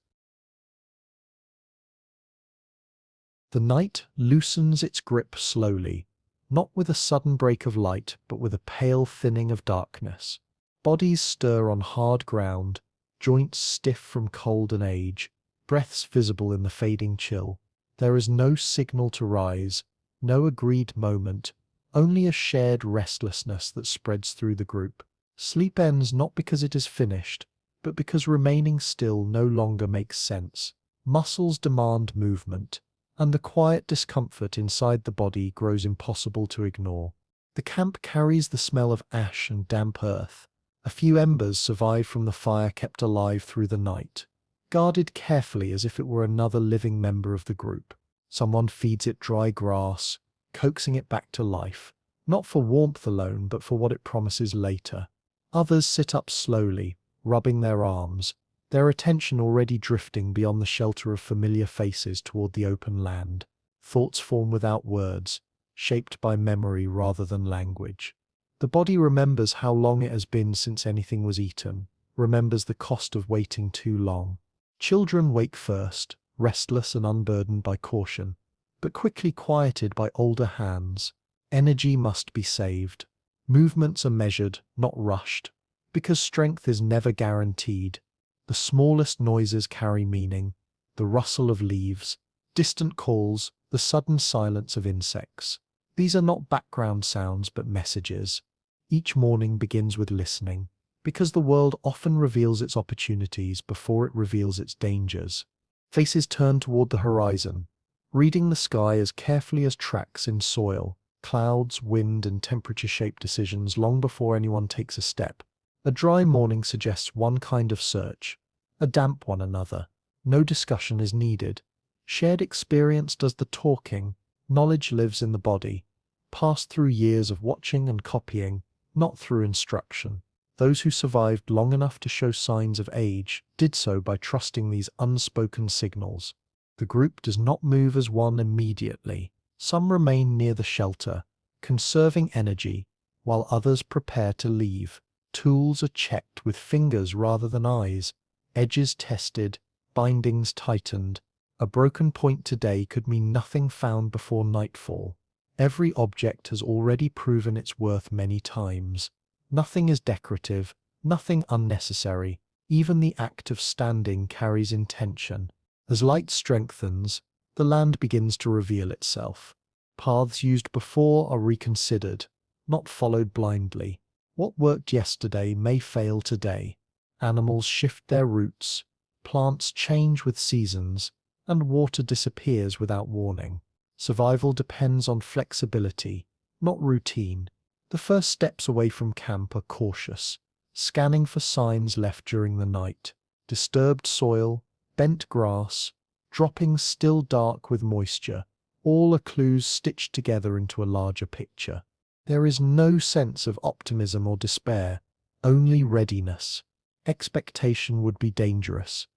The night loosens its grip slowly, not with a sudden break of light, but with a pale thinning of darkness. Bodies stir on hard ground, joints stiff from cold and age, breaths visible in the fading chill. There is no signal to rise, no agreed moment, only a shared restlessness that spreads through the group. Sleep ends not because it is finished, but because remaining still no longer makes sense. Muscles demand movement, and the quiet discomfort inside the body grows impossible to ignore. The camp carries the smell of ash and damp earth. A few embers survive from the fire kept alive through the night, guarded carefully as if it were another living member of the group. Someone feeds it dry grass, coaxing it back to life, not for warmth alone, but for what it promises later. Others sit up slowly, rubbing their arms, their attention already drifting beyond the shelter of familiar faces toward the open land. Thoughts form without words, shaped by memory rather than language. The body remembers how long it has been since anything was eaten, remembers the cost of waiting too long. Children wake first, restless and unburdened by caution, but quickly quieted by older hands. Energy must be saved. Movements are measured, not rushed, because strength is never guaranteed. The smallest noises carry meaning, the rustle of leaves, distant calls, the sudden silence of insects. These are not background sounds but messages. Each morning begins with listening, because the world often reveals its opportunities before it reveals its dangers. Faces turn toward the horizon, reading the sky as carefully as tracks in soil, clouds, wind, and temperature-shaped decisions long before anyone takes a step. A dry morning suggests one kind of search, a damp one another. No discussion is needed. Shared experience does the talking. Knowledge lives in the body, passed through years of watching and copying, not through instruction. Those who survived long enough to show signs of age did so by trusting these unspoken signals. The group does not move as one immediately. Some remain near the shelter, conserving energy, while others prepare to leave. Tools are checked with fingers rather than eyes, edges tested, bindings tightened. A broken point today could mean nothing found before nightfall. Every object has already proven its worth many times. Nothing is decorative, nothing unnecessary. Even the act of standing carries intention. As light strengthens, the land begins to reveal itself. Paths used before are reconsidered, not followed blindly. What worked yesterday may fail today. Animals shift their routes, plants change with seasons, and water disappears without warning. Survival depends on flexibility, not routine. The first steps away from camp are cautious, scanning for signs left during the night. Disturbed soil, bent grass, droppings still dark with moisture, all are clues stitched together into a larger picture. There is no sense of optimism or despair, only readiness. Expectation would be dangerous.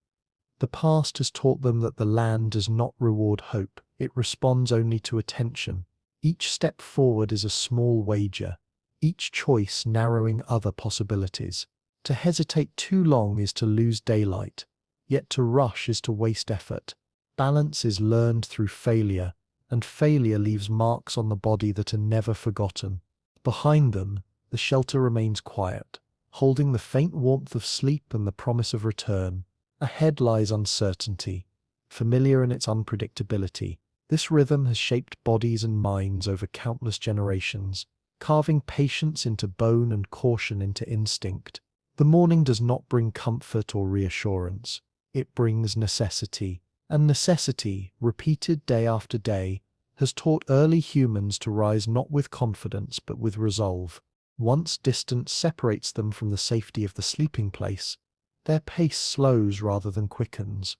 The past has taught them that the land does not reward hope, it responds only to attention. Each step forward is a small wager, each choice narrowing other possibilities. To hesitate too long is to lose daylight, yet to rush is to waste effort. Balance is learned through failure, and failure leaves marks on the body that are never forgotten. Behind them, the shelter remains quiet, holding the faint warmth of sleep and the promise of return. Ahead lies uncertainty, familiar in its unpredictability. This rhythm has shaped bodies and minds over countless generations, carving patience into bone and caution into instinct. The morning does not bring comfort or reassurance. It brings necessity. And necessity, repeated day after day, has taught early humans to rise not with confidence but with resolve. Once distance separates them from the safety of the sleeping place, their pace slows rather than quickens.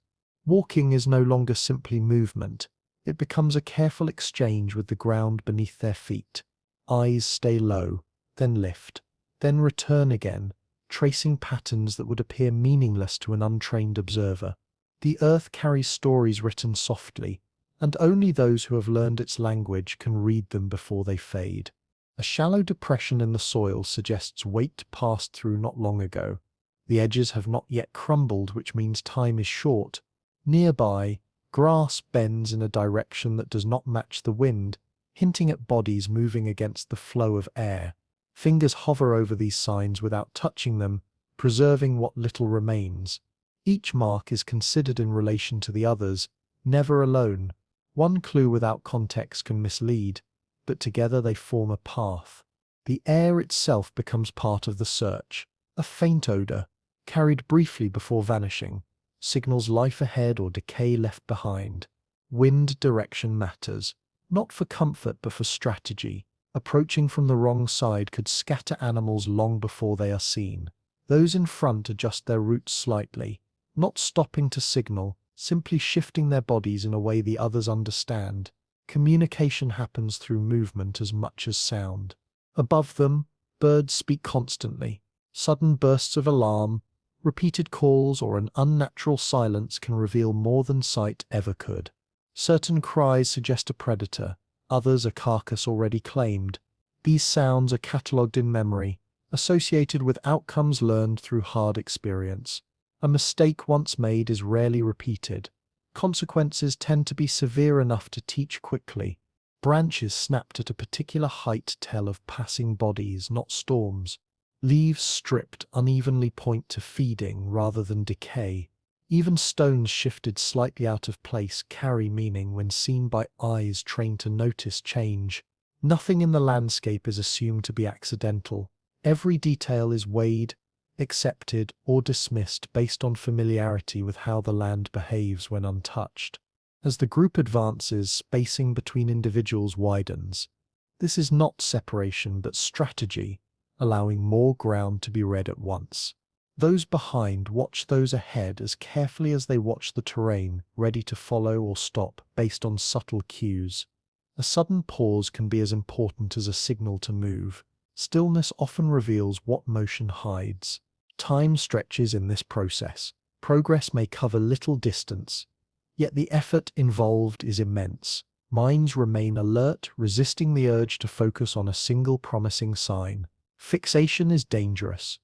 Walking is no longer simply movement. It becomes a careful exchange with the ground beneath their feet. Eyes stay low, then lift, then return again, tracing patterns that would appear meaningless to an untrained observer. The earth carries stories written softly, and only those who have learned its language can read them before they fade. A shallow depression in the soil suggests weight passed through not long ago. The edges have not yet crumbled, which means time is short. Nearby, grass bends in a direction that does not match the wind, hinting at bodies moving against the flow of air. Fingers hover over these signs without touching them, preserving what little remains. Each mark is considered in relation to the others, never alone. One clue without context can mislead, but together they form a path. The air itself becomes part of the search. A faint odor, carried briefly before vanishing, signals life ahead or decay left behind. Wind direction matters, not for comfort but for strategy. Approaching from the wrong side could scatter animals long before they are seen. Those in front adjust their routes slightly, not stopping to signal, simply shifting their bodies in a way the others understand. Communication happens through movement as much as sound. Above them, birds speak constantly. Sudden bursts of alarm, repeated calls, or an unnatural silence can reveal more than sight ever could. Certain cries suggest a predator, others a carcass already claimed. These sounds are catalogued in memory, associated with outcomes learned through hard experience. A mistake once made is rarely repeated. Consequences tend to be severe enough to teach quickly. Branches snapped at a particular height tell of passing bodies, not storms. Leaves stripped unevenly point to feeding rather than decay. Even stones shifted slightly out of place carry meaning when seen by eyes trained to notice change. Nothing in the landscape is assumed to be accidental. Every detail is weighed, accepted, or dismissed based on familiarity with how the land behaves when untouched. As the group advances, spacing between individuals widens. This is not separation but strategy, allowing more ground to be read at once. Those behind watch those ahead as carefully as they watch the terrain, ready to follow or stop based on subtle cues. A sudden pause can be as important as a signal to move. Stillness often reveals what motion hides. Time stretches in this process. Progress may cover little distance, yet the effort involved is immense. Minds remain alert, resisting the urge to focus on a single promising sign. Fixation is dangerous.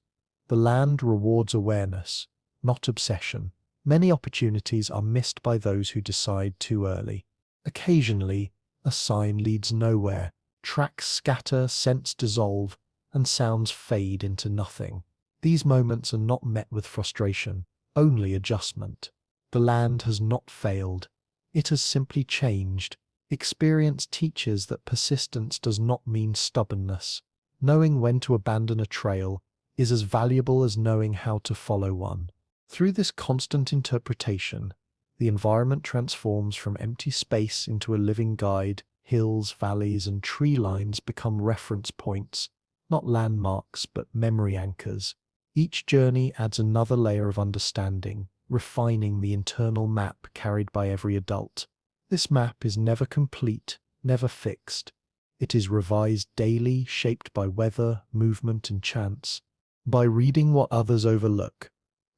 The land rewards awareness, not obsession. Many opportunities are missed by those who decide too early. Occasionally, A sign leads nowhere. Tracks scatter, scents dissolve, and sounds fade into nothing. These moments are not met with frustration, only adjustment. The land has not failed. It has simply changed. Experience teaches that persistence does not mean stubbornness. Knowing when to abandon a trail is as valuable as knowing how to follow one. Through this constant interpretation, the environment transforms from empty space into a living guide. Hills, valleys, and tree lines become reference points, not landmarks but memory anchors. Each journey adds another layer of understanding, refining the internal map carried by every adult. This map is never complete, never fixed. It is revised daily, shaped by weather, movement, and chance. By reading what others overlook,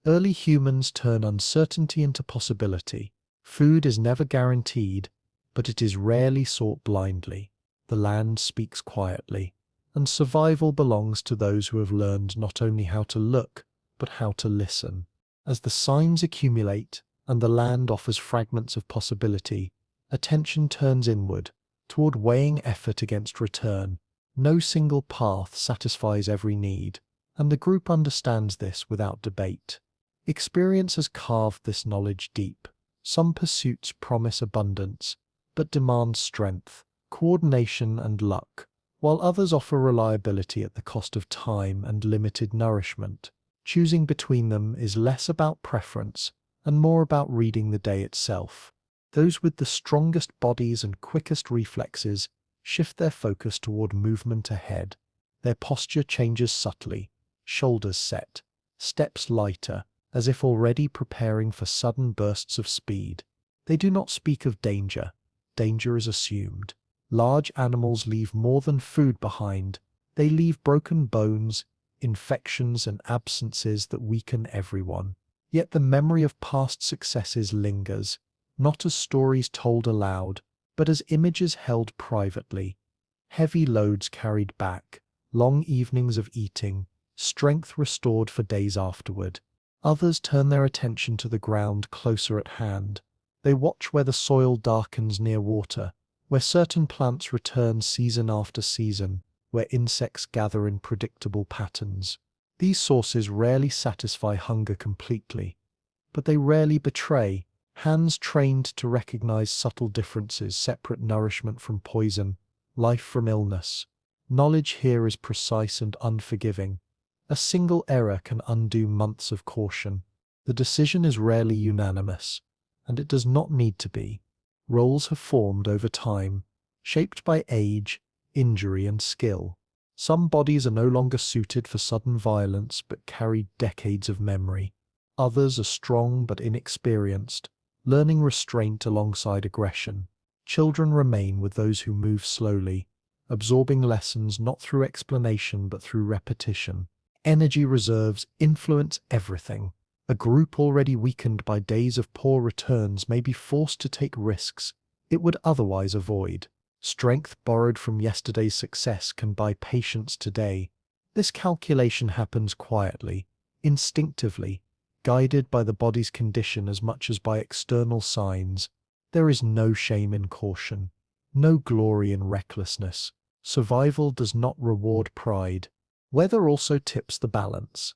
early humans turn uncertainty into possibility. Food is never guaranteed, but it is rarely sought blindly. The land speaks quietly, and survival belongs to those who have learned not only how to look, but how to listen. As the signs accumulate and the land offers fragments of possibility, attention turns inward, toward weighing effort against return. No single path satisfies every need, and the group understands this without debate. Experience has carved this knowledge deep. Some pursuits promise abundance, but demand strength, coordination, and luck, while others offer reliability at the cost of time and limited nourishment. Choosing between them is less about preference and more about reading the day itself. Those with the strongest bodies and quickest reflexes shift their focus toward movement ahead. Their posture changes subtly, shoulders set, steps lighter, as if already preparing for sudden bursts of speed. They do not speak of danger. Danger is assumed. Large animals leave more than food behind. They leave broken bones, infections, and absences that weaken everyone. Yet the memory of past successes lingers, not as stories told aloud, but as images held privately. Heavy loads carried back, long evenings of eating, strength restored for days afterward. Others turn their attention to the ground closer at hand. They watch where the soil darkens near water, where certain plants return season after season, where insects gather in predictable patterns. These sources rarely satisfy hunger completely, but they rarely betray. Hands trained to recognize subtle differences separate nourishment from poison, life from illness. Knowledge here is precise and unforgiving. A single error can undo months of caution. The decision is rarely unanimous, and it does not need to be. Roles have formed over time, shaped by age, injury, and skill. Some bodies are no longer suited for sudden violence but carry decades of memory. Others are strong but inexperienced, learning restraint alongside aggression. Children remain with those who move slowly, absorbing lessons not through explanation but through repetition. Energy reserves influence everything. A group already weakened by days of poor returns may be forced to take risks it would otherwise avoid. Strength borrowed from yesterday's success can buy patience today. This calculation happens quietly, instinctively, guided by the body's condition as much as by external signs. There is no shame in caution, no glory in recklessness. Survival does not reward pride. Weather also tips the balance.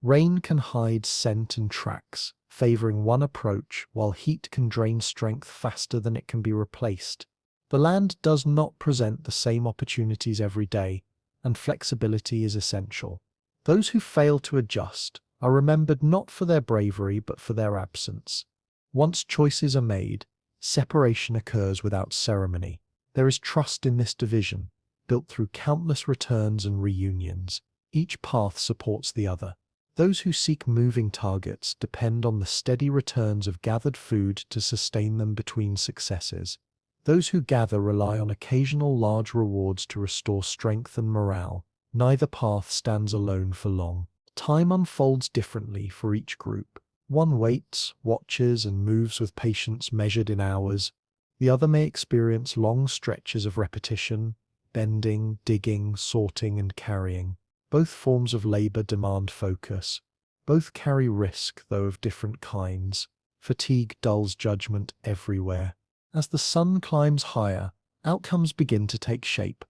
Rain can hide scent and tracks, favoring one approach, while heat can drain strength faster than it can be replaced. The land does not present the same opportunities every day, and flexibility is essential. Those who fail to adjust are remembered not for their bravery but for their absence. Once choices are made, separation occurs without ceremony. There is trust in this division, built through countless returns and reunions. Each path supports the other. Those who seek moving targets depend on the steady returns of gathered food to sustain them between successes. Those who gather rely on occasional large rewards to restore strength and morale. Neither path stands alone for long. Time unfolds differently for each group. One waits, watches, and moves with patience measured in hours. The other may experience long stretches of repetition, bending, digging, sorting, and carrying. Both forms of labor demand focus. Both carry risk, though of different kinds. Fatigue dulls judgment everywhere. As the sun climbs higher Outcomes begin to take shape,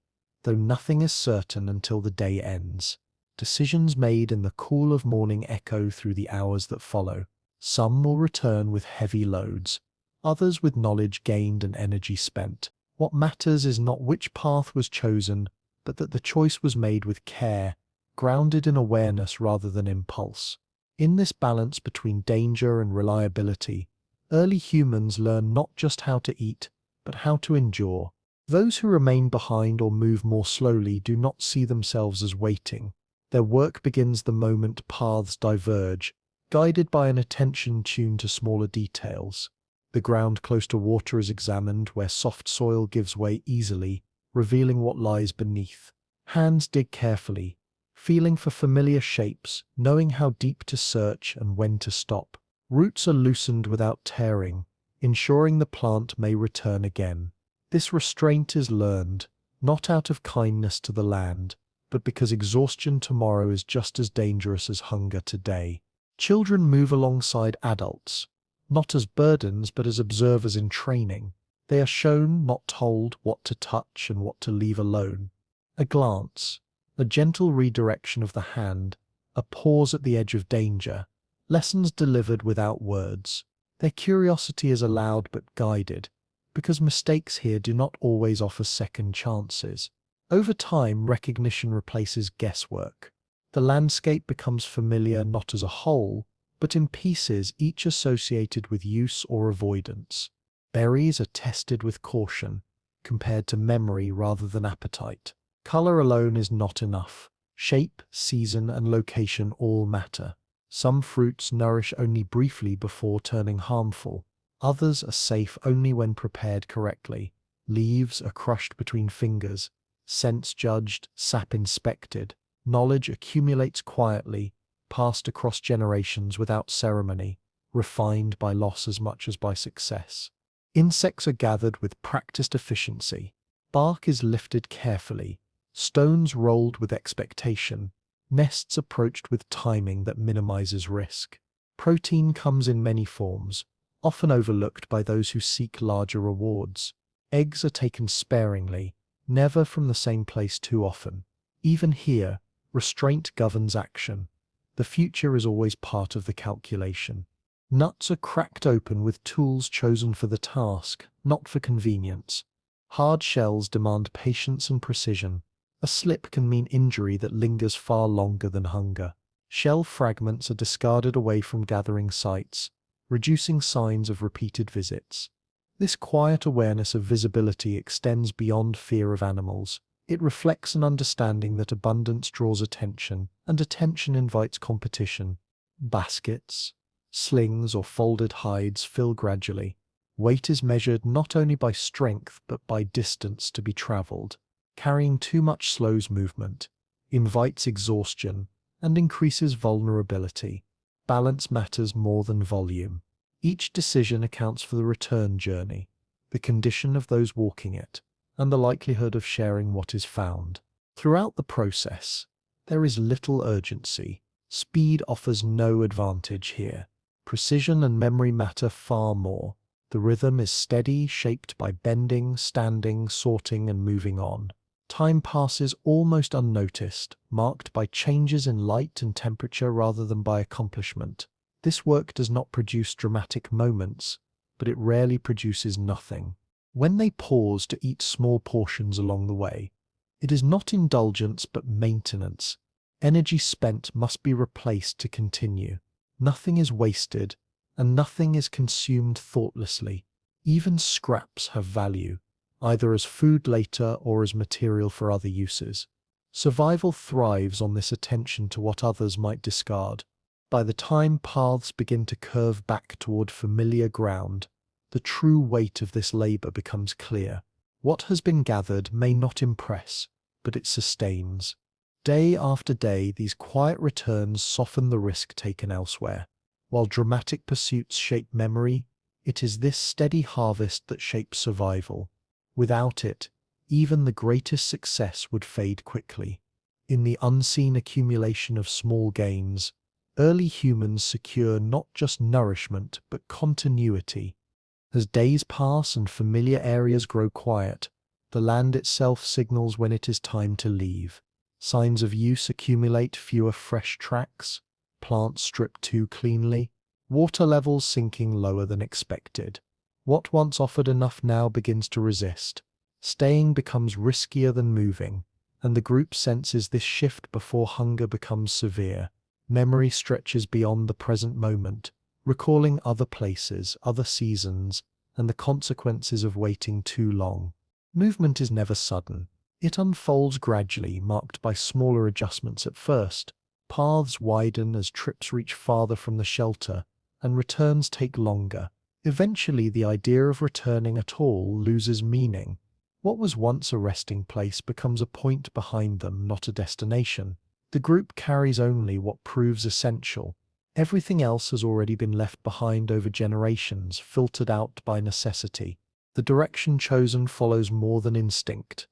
though nothing is certain until the day ends. Decisions made in the cool of morning echo through the hours that follow. Some will return with heavy loads, others with knowledge gained and energy spent. What matters is not which path was chosen, but that the choice was made with care, grounded in awareness rather than impulse. In this balance between danger and reliability, early humans learn not just how to eat, but how to endure. Those who remain behind or move more slowly do not see themselves as waiting. Their work begins the moment paths diverge, guided by an attention tuned to smaller details. The ground close to water is examined, where soft soil gives way easily, revealing what lies beneath. Hands dig carefully, feeling for familiar shapes, knowing how deep to search and when to stop. Roots are loosened without tearing, ensuring the plant may return again. This restraint is learned, not out of kindness to the land, but because exhaustion tomorrow is just as dangerous as hunger today. Children move alongside adults, not as burdens but as observers in training. They are shown, not told, what to touch and what to leave alone. A glance, a gentle redirection of the hand, a pause at the edge of danger, lessons delivered without words. Their curiosity is allowed but guided, because mistakes here do not always offer second chances. Over time, recognition replaces guesswork. The landscape becomes familiar not as a whole, but in pieces, each associated with use or avoidance. Berries are tested with caution, compared to memory rather than appetite. Color alone is not enough. Shape, season, and location all matter. Some fruits nourish only briefly before turning harmful. Others are safe only when prepared correctly. Leaves are crushed between fingers, scents judged, sap inspected. Knowledge accumulates quietly, passed across generations without ceremony, refined by loss as much as by success. Insects are gathered with practiced efficiency. Bark is lifted carefully, stones rolled with expectation, nests approached with timing that minimizes risk. Protein comes in many forms, often overlooked by those who seek larger rewards. Eggs are taken sparingly, never from the same place too often. Even here, restraint governs action. The future is always part of the calculation. Nuts are cracked open with tools chosen for the task, not for convenience. Hard shells demand patience and precision. A slip can mean injury that lingers far longer than hunger. Shell fragments are discarded away from gathering sites, reducing signs of repeated visits. This quiet awareness of visibility extends beyond fear of animals. It reflects an understanding that abundance draws attention, and attention invites competition. Baskets, slings, or folded hides fill gradually. Weight is measured not only by strength but by distance to be traveled. Carrying too much slows movement, invites exhaustion, and increases vulnerability. Balance matters more than volume. Each decision accounts for the return journey, the condition of those walking it, and the likelihood of sharing what is found. Throughout the process, there is little urgency. Speed offers no advantage here. Precision and memory matter far more. The rhythm is steady, shaped by bending, standing, sorting, and moving on. Time passes almost unnoticed, marked by changes in light and temperature rather than by accomplishment. This work does not produce dramatic moments, but it rarely produces nothing. When they pause to eat small portions along the way, it is not indulgence but maintenance. Energy spent must be replaced to continue. Nothing is wasted, and nothing is consumed thoughtlessly. Even scraps have value, either as food later or as material for other uses. Survival thrives on this attention to what others might discard. By the time paths begin to curve back toward familiar ground, the true weight of this labor becomes clear. What has been gathered may not impress, but it sustains. Day after day, these quiet returns soften the risk taken elsewhere. While dramatic pursuits shape memory, it is this steady harvest that shapes survival. Without it, even the greatest success would fade quickly. In the unseen accumulation of small gains, early humans secure not just nourishment but continuity. As days pass and familiar areas grow quiet, The land itself signals when it is time to leave. Signs of use accumulate, fewer fresh tracks, plants stripped too cleanly, water levels sinking lower than expected. What once offered enough now begins to resist. Staying becomes riskier than moving, and the group senses this shift before hunger becomes severe. Memory stretches beyond the present moment, recalling other places, other seasons, and the consequences of waiting too long. Movement is never sudden. It unfolds gradually, marked by smaller adjustments at first. Paths widen as trips reach farther from the shelter, and returns take longer. Eventually, the idea of returning at all loses meaning. What was once a resting place becomes a point behind them, not a destination. The group carries only what proves essential. Everything else has already been left behind over generations, filtered out by necessity. The direction chosen follows more than instinct.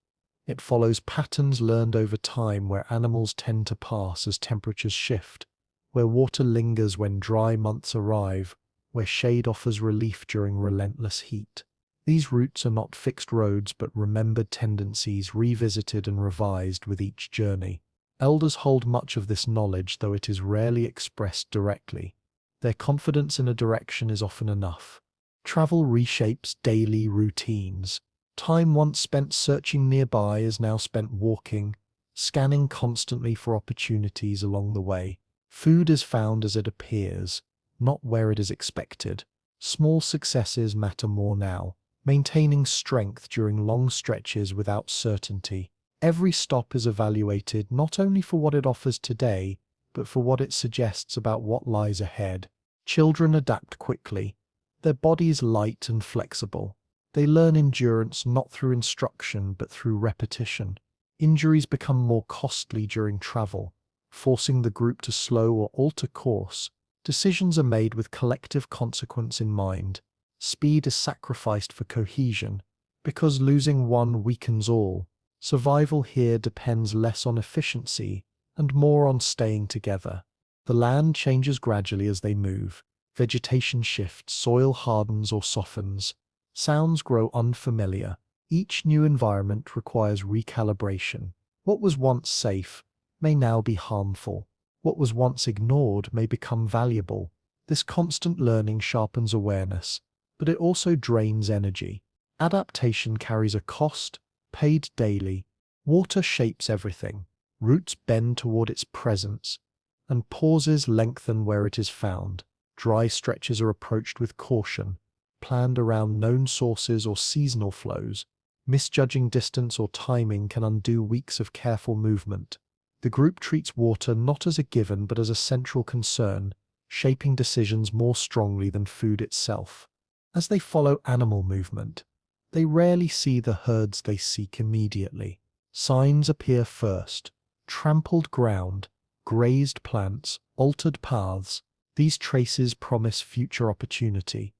It follows patterns learned over time, where animals tend to pass as temperatures shift, where water lingers when dry months arrive, where shade offers relief during relentless heat. These routes are not fixed roads but remembered tendencies, revisited and revised with each journey. Elders hold much of this knowledge, though it is rarely expressed directly. Their confidence in a direction is often enough. Travel reshapes daily routines. Time once spent searching nearby is now spent walking, scanning constantly for opportunities along the way. Food is found as it appears, not where it is expected. Small successes matter more now, maintaining strength during long stretches without certainty. Every stop is evaluated not only for what it offers today, but for what it suggests about what lies ahead. Children adapt quickly, their bodies light and flexible. They learn endurance not through instruction but through repetition. Injuries become more costly during travel, forcing the group to slow or alter course. Decisions are made with collective consequence in mind. Speed is sacrificed for cohesion, because losing one weakens all. Survival here depends less on efficiency and more on staying together. The land changes gradually as they move. Vegetation shifts, soil hardens or softens. Sounds grow unfamiliar. Each new environment requires recalibration. What was once safe may now be harmful. What was once ignored may become valuable. This constant learning sharpens awareness, but it also drains energy. Adaptation carries a cost, paid daily. Water shapes everything. Roots bend toward its presence, and pauses lengthen where it is found. Dry stretches are approached with caution, planned around known sources or seasonal flows. Misjudging distance or timing can undo weeks of careful movement. The group treats water not as a given but as a central concern, shaping decisions more strongly than food itself. As they follow animal movement, they rarely see the herds they seek immediately. Signs appear first: trampled ground, grazed plants, altered paths. These traces promise future opportunity,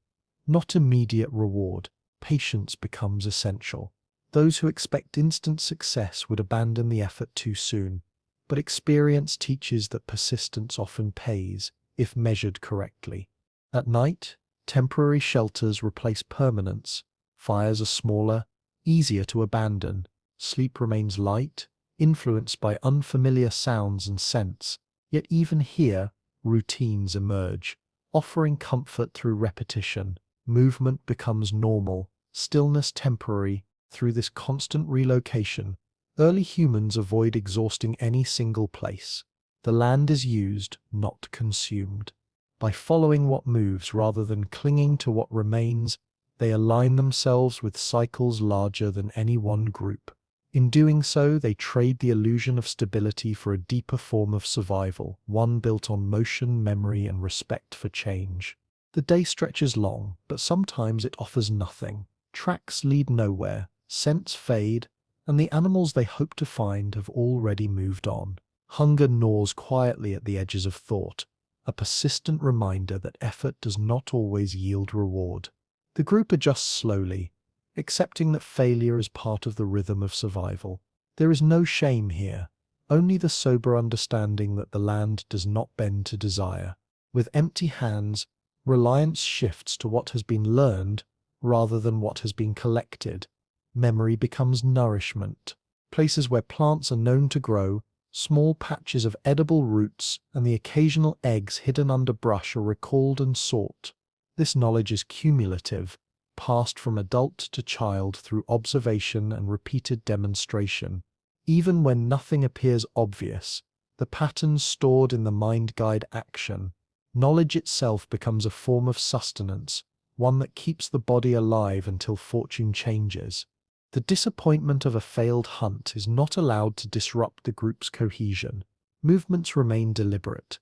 not immediate reward. Patience becomes essential. Those who expect instant success would abandon the effort too soon, but experience teaches that persistence often pays, if measured correctly. At night, temporary shelters replace permanence. Fires are smaller, easier to abandon. Sleep remains light, influenced by unfamiliar sounds and scents. Yet even here, routines emerge, offering comfort through repetition. Movement becomes normal, stillness temporary. Through this constant relocation, early humans avoid exhausting any single place. The land is used, not consumed. By following what moves rather than clinging to what remains, they align themselves with cycles larger than any one group. In doing so, they trade the illusion of stability for a deeper form of survival, one built on motion, memory, and respect for change. The day stretches long, but sometimes it offers nothing. Tracks lead nowhere, scents fade, and the animals they hope to find have already moved on. Hunger gnaws quietly at the edges of thought, a persistent reminder that effort does not always yield reward. The group adjusts slowly, accepting that failure is part of the rhythm of survival. There is no shame here, only the sober understanding that the land does not bend to desire. With empty hands, reliance shifts to what has been learned rather than what has been collected. memory becomes nourishment. Places where plants are known to grow, small patches of edible roots, and the occasional eggs hidden under brush are recalled and sought. This knowledge is cumulative, passed from adult to child through observation and repeated demonstration. Even when nothing appears obvious, the patterns stored in the mind guide action. Knowledge itself becomes a form of sustenance, one that keeps the body alive until fortune changes. The disappointment of a failed hunt is not allowed to disrupt the group's cohesion. Movements remain deliberate,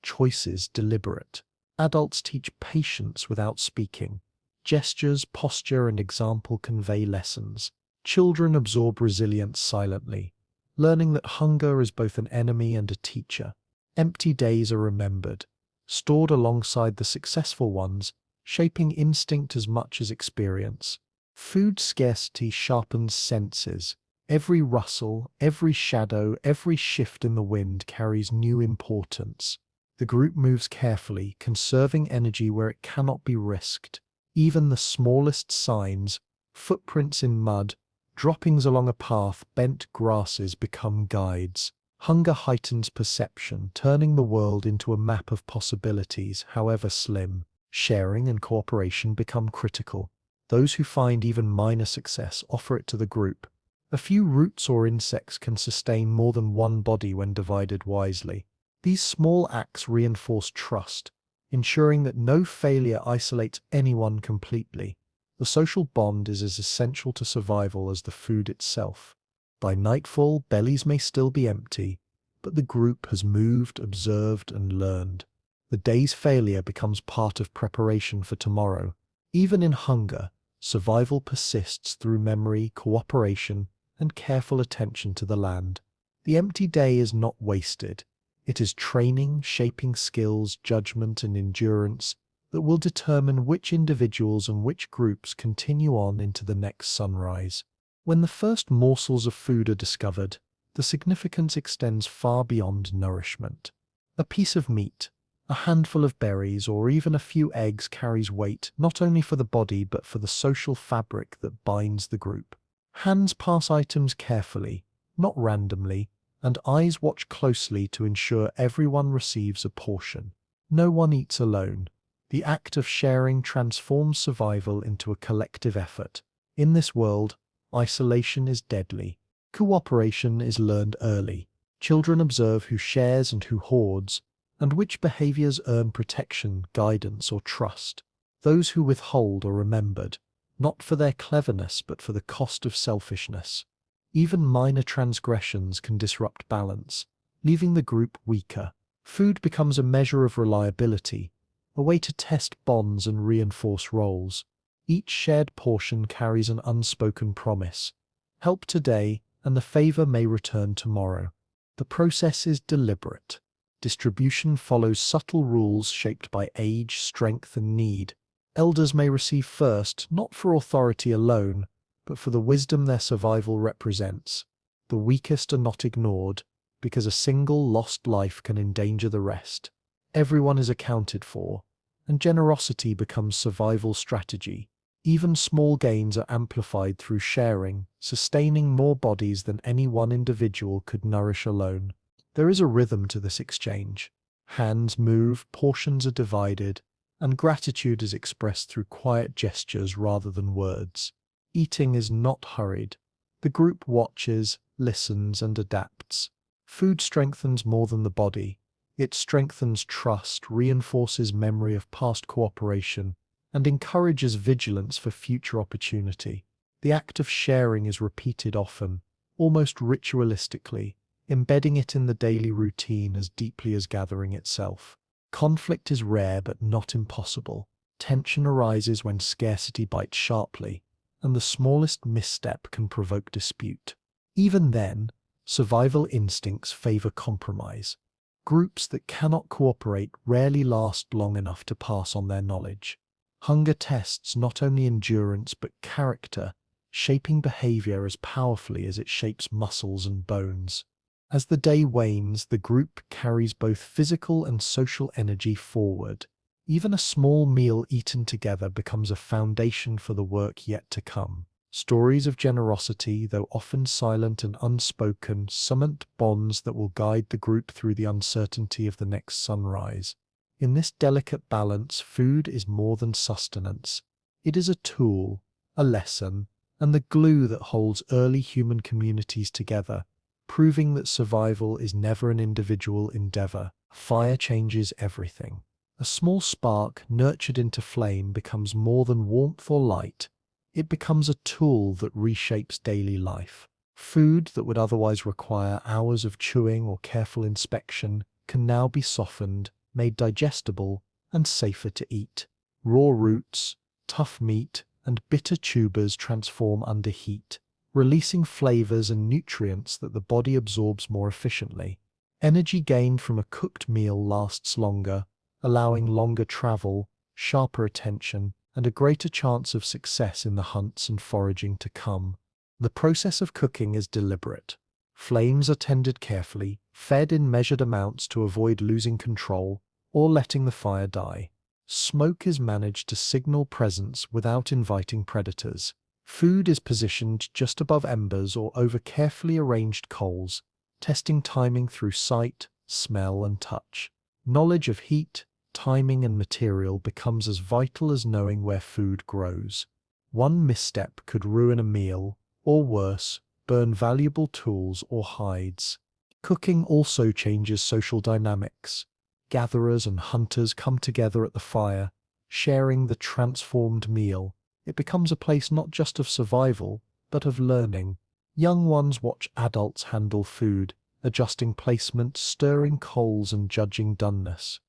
choices deliberate. Adults teach patience without speaking. Gestures, posture, and example convey lessons. Children absorb resilience silently, learning that hunger is both an enemy and a teacher. Empty days are remembered, stored alongside the successful ones, shaping instinct as much as experience. Food scarcity sharpens senses. Every rustle, every shadow, every shift in the wind carries new importance. The group moves carefully, conserving energy where it cannot be risked. Even the smallest signs, footprints in mud, droppings along a path, bent grasses become guides. Hunger heightens perception, turning the world into a map of possibilities, however slim. Sharing and cooperation become critical. Those who find even minor success offer it to the group. A few roots or insects can sustain more than one body when divided wisely. These small acts reinforce trust, ensuring that no failure isolates anyone completely. The social bond is as essential to survival as the food itself. By nightfall, bellies may still be empty, but the group has moved, observed, and learned. The day's failure becomes part of preparation for tomorrow. Even in hunger, survival persists through memory, cooperation, and careful attention to the land. The empty day is not wasted. It is training, shaping skills, judgment, and endurance that will determine which individuals and which groups continue on into the next sunrise. When the first morsels of food are discovered, the significance extends far beyond nourishment. A piece of meat, a handful of berries, or even a few eggs carries weight not only for the body but for the social fabric that binds the group. Hands pass items carefully, not randomly, and eyes watch closely to ensure everyone receives a portion. No one eats alone. The act of sharing transforms survival into a collective effort. In this world, isolation is deadly. Cooperation is learned early. Children observe who shares and who hoards, and which behaviors earn protection, guidance, or trust. Those who withhold are remembered, not for their cleverness but for the cost of selfishness. Even minor transgressions can disrupt balance, leaving the group weaker. Food becomes a measure of reliability, a way to test bonds and reinforce roles. Each shared portion carries an unspoken promise. Help today, and the favor may return tomorrow. The process is deliberate. Distribution follows subtle rules shaped by age, strength, and need. Elders may receive first, not for authority alone, but for the wisdom their survival represents. The weakest are not ignored, because a single lost life can endanger the rest. Everyone is accounted for, and generosity becomes survival strategy. Even small gains are amplified through sharing, sustaining more bodies than any one individual could nourish alone. There is a rhythm to this exchange. Hands move, portions are divided, and gratitude is expressed through quiet gestures rather than words. Eating is not hurried. The group watches, listens, and adapts. Food strengthens more than the body. It strengthens trust, reinforces memory of past cooperation, and encourages vigilance for future opportunity. The act of sharing is repeated often, almost ritualistically, embedding it in the daily routine as deeply as gathering itself. Conflict is rare but not impossible. Tension arises when scarcity bites sharply, and the smallest misstep can provoke dispute. Even then, survival instincts favor compromise. Groups that cannot cooperate rarely last long enough to pass on their knowledge. Hunger tests not only endurance but character, shaping behavior as powerfully as it shapes muscles and bones. As the day wanes, the group carries both physical and social energy forward. Even a small meal eaten together becomes a foundation for the work yet to come. Stories of generosity, though often silent and unspoken, cement bonds that will guide the group through the uncertainty of the next sunrise. In this delicate balance, food is more than sustenance. It is a tool, a lesson, and the glue that holds early human communities together, proving that survival is never an individual endeavor. Fire changes everything. A small spark nurtured into flame becomes more than warmth or light. It becomes a tool that reshapes daily life. Food that would otherwise require hours of chewing or careful inspection can now be softened, made digestible, and safer to eat. Raw roots, tough meat, and bitter tubers transform under heat, releasing flavors and nutrients that the body absorbs more efficiently. Energy gained from a cooked meal lasts longer, allowing longer travel, sharper attention, and a greater chance of success in the hunts and foraging to come. The process of cooking is deliberate. Flames are tended carefully, fed in measured amounts to avoid losing control or letting the fire die. Smoke is managed to signal presence without inviting predators. Food is positioned just above embers or over carefully arranged coals, testing timing through sight, smell, and touch. Knowledge of heat, timing, and material becomes as vital as knowing where food grows. One misstep could ruin a meal, or worse, burn valuable tools or hides. Cooking also changes social dynamics. Gatherers and hunters come together at the fire, sharing the transformed meal. It becomes a place not just of survival, but of learning. Young ones watch adults handle food, adjusting placement, stirring coals, and judging doneness.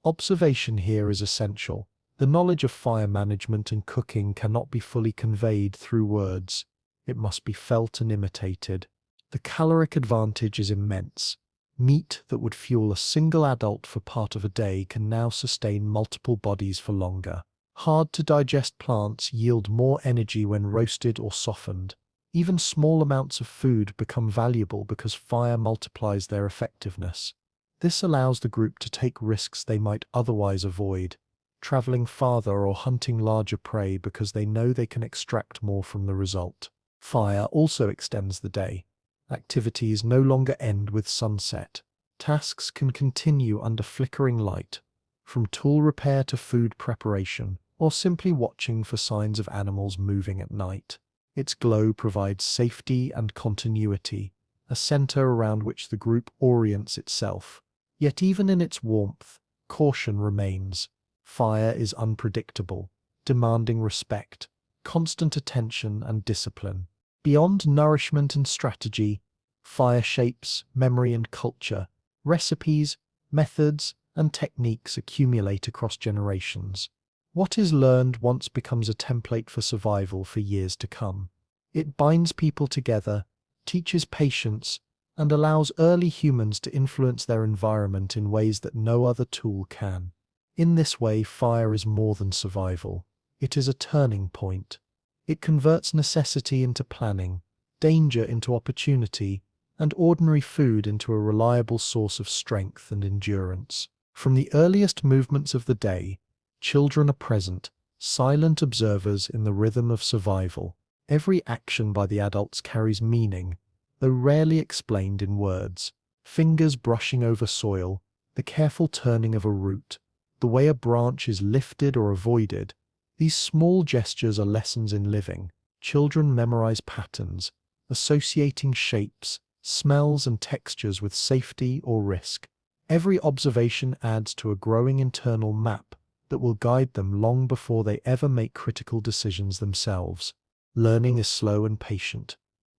Observation here is essential. The knowledge of fire management and cooking cannot be fully conveyed through words. It must be felt and imitated. The caloric advantage is immense. Meat that would fuel a single adult for part of a day can now sustain multiple bodies for longer. Hard-to-digest plants yield more energy when roasted or softened. Even small amounts of food become valuable because fire multiplies their effectiveness. This allows the group to take risks they might otherwise avoid, traveling farther or hunting larger prey because they know they can extract more from the result. Fire also extends the day. Activities no longer end with sunset. Tasks can continue under flickering light, from tool repair to food preparation, or simply watching for signs of animals moving at night. Its glow provides safety and continuity, a center around which the group orients itself. Yet even in its warmth, caution remains. Fire is unpredictable, demanding respect, constant attention, and discipline. Beyond nourishment and strategy, fire shapes memory and culture. Recipes, methods, and techniques accumulate across generations. What is learned once becomes a template for survival for years to come. It binds people together, teaches patience, and allows early humans to influence their environment in ways that no other tool can. In this way, fire is more than survival. It is a turning point. It converts necessity into planning, danger into opportunity, and ordinary food into a reliable source of strength and endurance. From the earliest movements of the day, children are present, silent observers in the rhythm of survival. Every action by the adults carries meaning, though rarely explained in words. Fingers brushing over soil, the careful turning of a root, the way a branch is lifted or avoided. These small gestures are lessons in living. Children memorize patterns, associating shapes, smells, and textures with safety or risk. Every observation adds to a growing internal map that will guide them long before they ever make critical decisions themselves. Learning is slow and patient.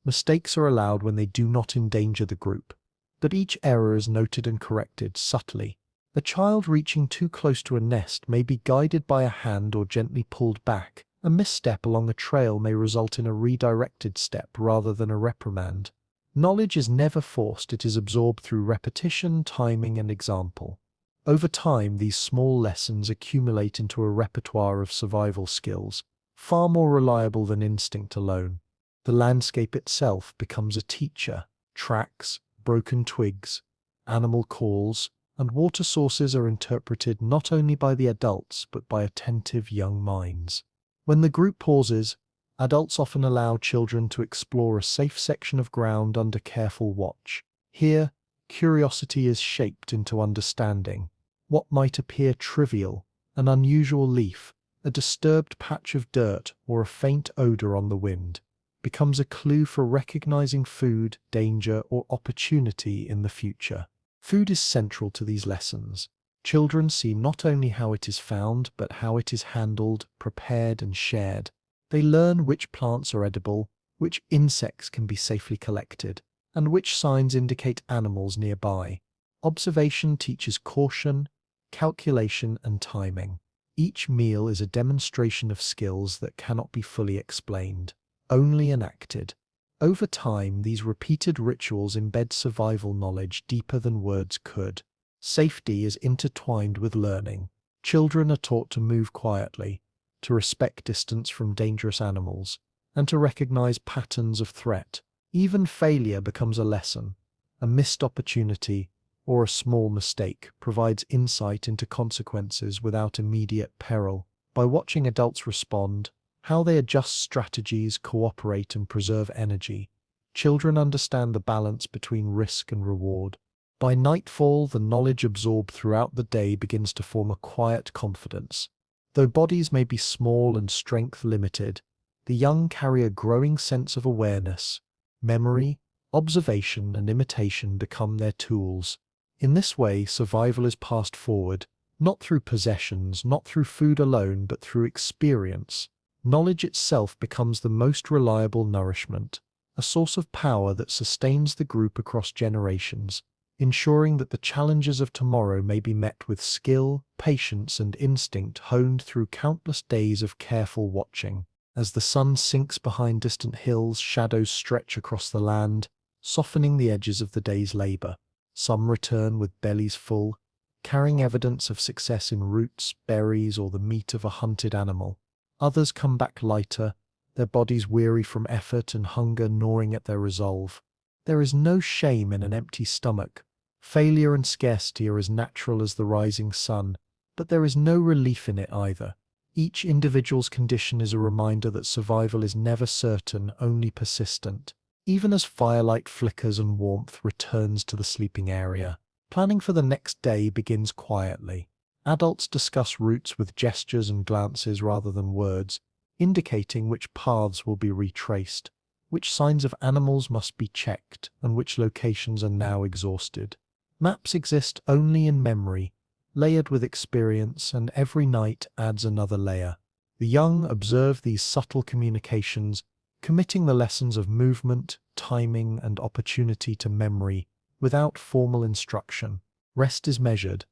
Mistakes are allowed when they do not endanger the group, but each error is noted and corrected subtly. A child reaching too close to a nest may be guided by a hand or gently pulled back. A misstep along a trail may result in a redirected step rather than a reprimand. Knowledge is never forced, it is absorbed through repetition, timing, and example. Over time, these small lessons accumulate into a repertoire of survival skills, far more reliable than instinct alone. The landscape itself becomes a teacher. Tracks, broken twigs, animal calls, and water sources are interpreted not only by the adults but by attentive young minds. When the group pauses, Adults often allow children to explore a safe section of ground under careful watch. Here, curiosity is shaped into understanding. What might appear trivial, an unusual leaf, a disturbed patch of dirt, or a faint odor on the wind, becomes a clue for recognizing food, danger, or opportunity in the future. Food is central to these lessons. Children see not only how it is found, but how it is handled, prepared, and shared. They learn which plants are edible, which insects can be safely collected, and which signs indicate animals nearby. Observation teaches caution, calculation, and timing. Each meal is a demonstration of skills that cannot be fully explained, only enacted. Over time, these repeated rituals embed survival knowledge deeper than words could. Safety is intertwined with learning. Children are taught to move quietly, to respect distance from dangerous animals, and to recognize patterns of threat. Even failure becomes a lesson. A missed opportunity or a small mistake provides insight into consequences without immediate peril. By watching adults respond, how they adjust strategies, cooperate, and preserve energy, children understand the balance between risk and reward. By nightfall, the knowledge absorbed throughout the day begins to form a quiet confidence. Though bodies may be small and strength limited, the young carry a growing sense of awareness. Memory, observation, and imitation become their tools. In this way, survival is passed forward, not through possessions, not through food alone, but through experience. Knowledge itself becomes the most reliable nourishment, a source of power that sustains the group across generations, ensuring that the challenges of tomorrow may be met with skill, patience, and instinct honed through countless days of careful watching. As the sun sinks behind distant hills, shadows stretch across the land, softening the edges of the day's labor. Some return with bellies full, carrying evidence of success in roots, berries, or the meat of a hunted animal. Others come back lighter, their bodies weary from effort and hunger gnawing at their resolve. There is no shame in an empty stomach. Failure and scarcity are as natural as the rising sun, but there is no relief in it either. Each individual's condition is a reminder that survival is never certain, only persistent. Even as firelight flickers and warmth returns to the sleeping area, planning for the next day begins quietly. Adults discuss routes with gestures and glances rather than words, indicating which paths will be retraced, which signs of animals must be checked, and which locations are now exhausted. Maps exist only in memory, layered with experience, and every night adds another layer. The young observe these subtle communications, committing the lessons of movement, timing, and opportunity to memory without formal instruction. Rest is measured,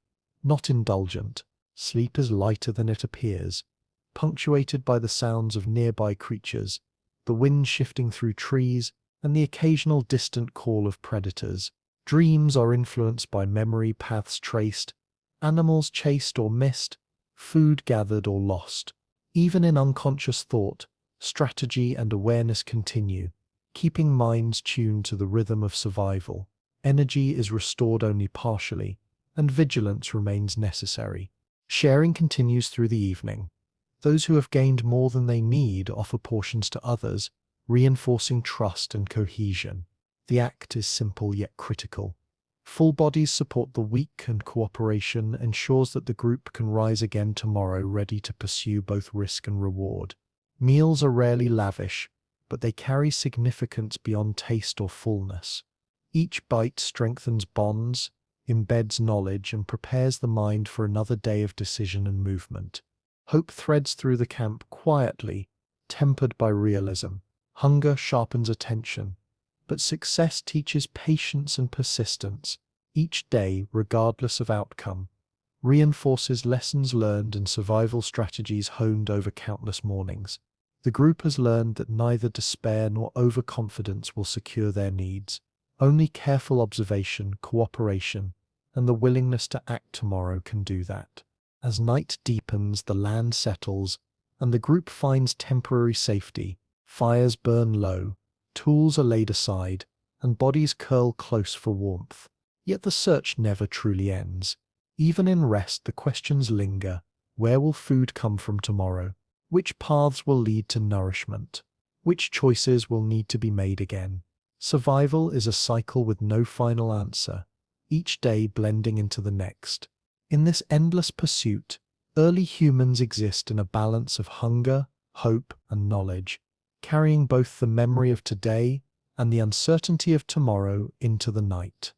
not indulgent. Sleep is lighter than it appears, punctuated by the sounds of nearby creatures, the wind shifting through trees, and the occasional distant call of predators. Dreams are influenced by memory, paths traced, animals chased or missed, food gathered or lost. Even in unconscious thought, strategy and awareness continue, keeping minds tuned to the rhythm of survival. Energy is restored only partially, and vigilance remains necessary. Sharing continues through the evening. Those who have gained more than they need offer portions to others, reinforcing trust and cohesion. The act is simple yet critical. Full bodies support the weak, and cooperation ensures that the group can rise again tomorrow ready to pursue both risk and reward. Meals are rarely lavish, but they carry significance beyond taste or fullness. Each bite strengthens bonds, embeds knowledge, and prepares the mind for another day of decision and movement. Hope threads through the camp quietly, tempered by realism. Hunger sharpens attention, but success teaches patience and persistence. Each day, regardless of outcome, reinforces lessons learned and survival strategies honed over countless mornings. The group has learned that neither despair nor overconfidence will secure their needs. Only careful observation, cooperation, and the willingness to act tomorrow can do that. As night deepens, the land settles, and the group finds temporary safety. Fires burn low, tools are laid aside, and bodies curl close for warmth. Yet the search never truly ends. Even in rest, the questions linger. Where will food come from tomorrow? Which paths will lead to nourishment? Which choices will need to be made again? Survival is a cycle with no final answer, each day blending into the next. In this endless pursuit, early humans exist in a balance of hunger, hope, and knowledge, carrying both the memory of today and the uncertainty of tomorrow into the night.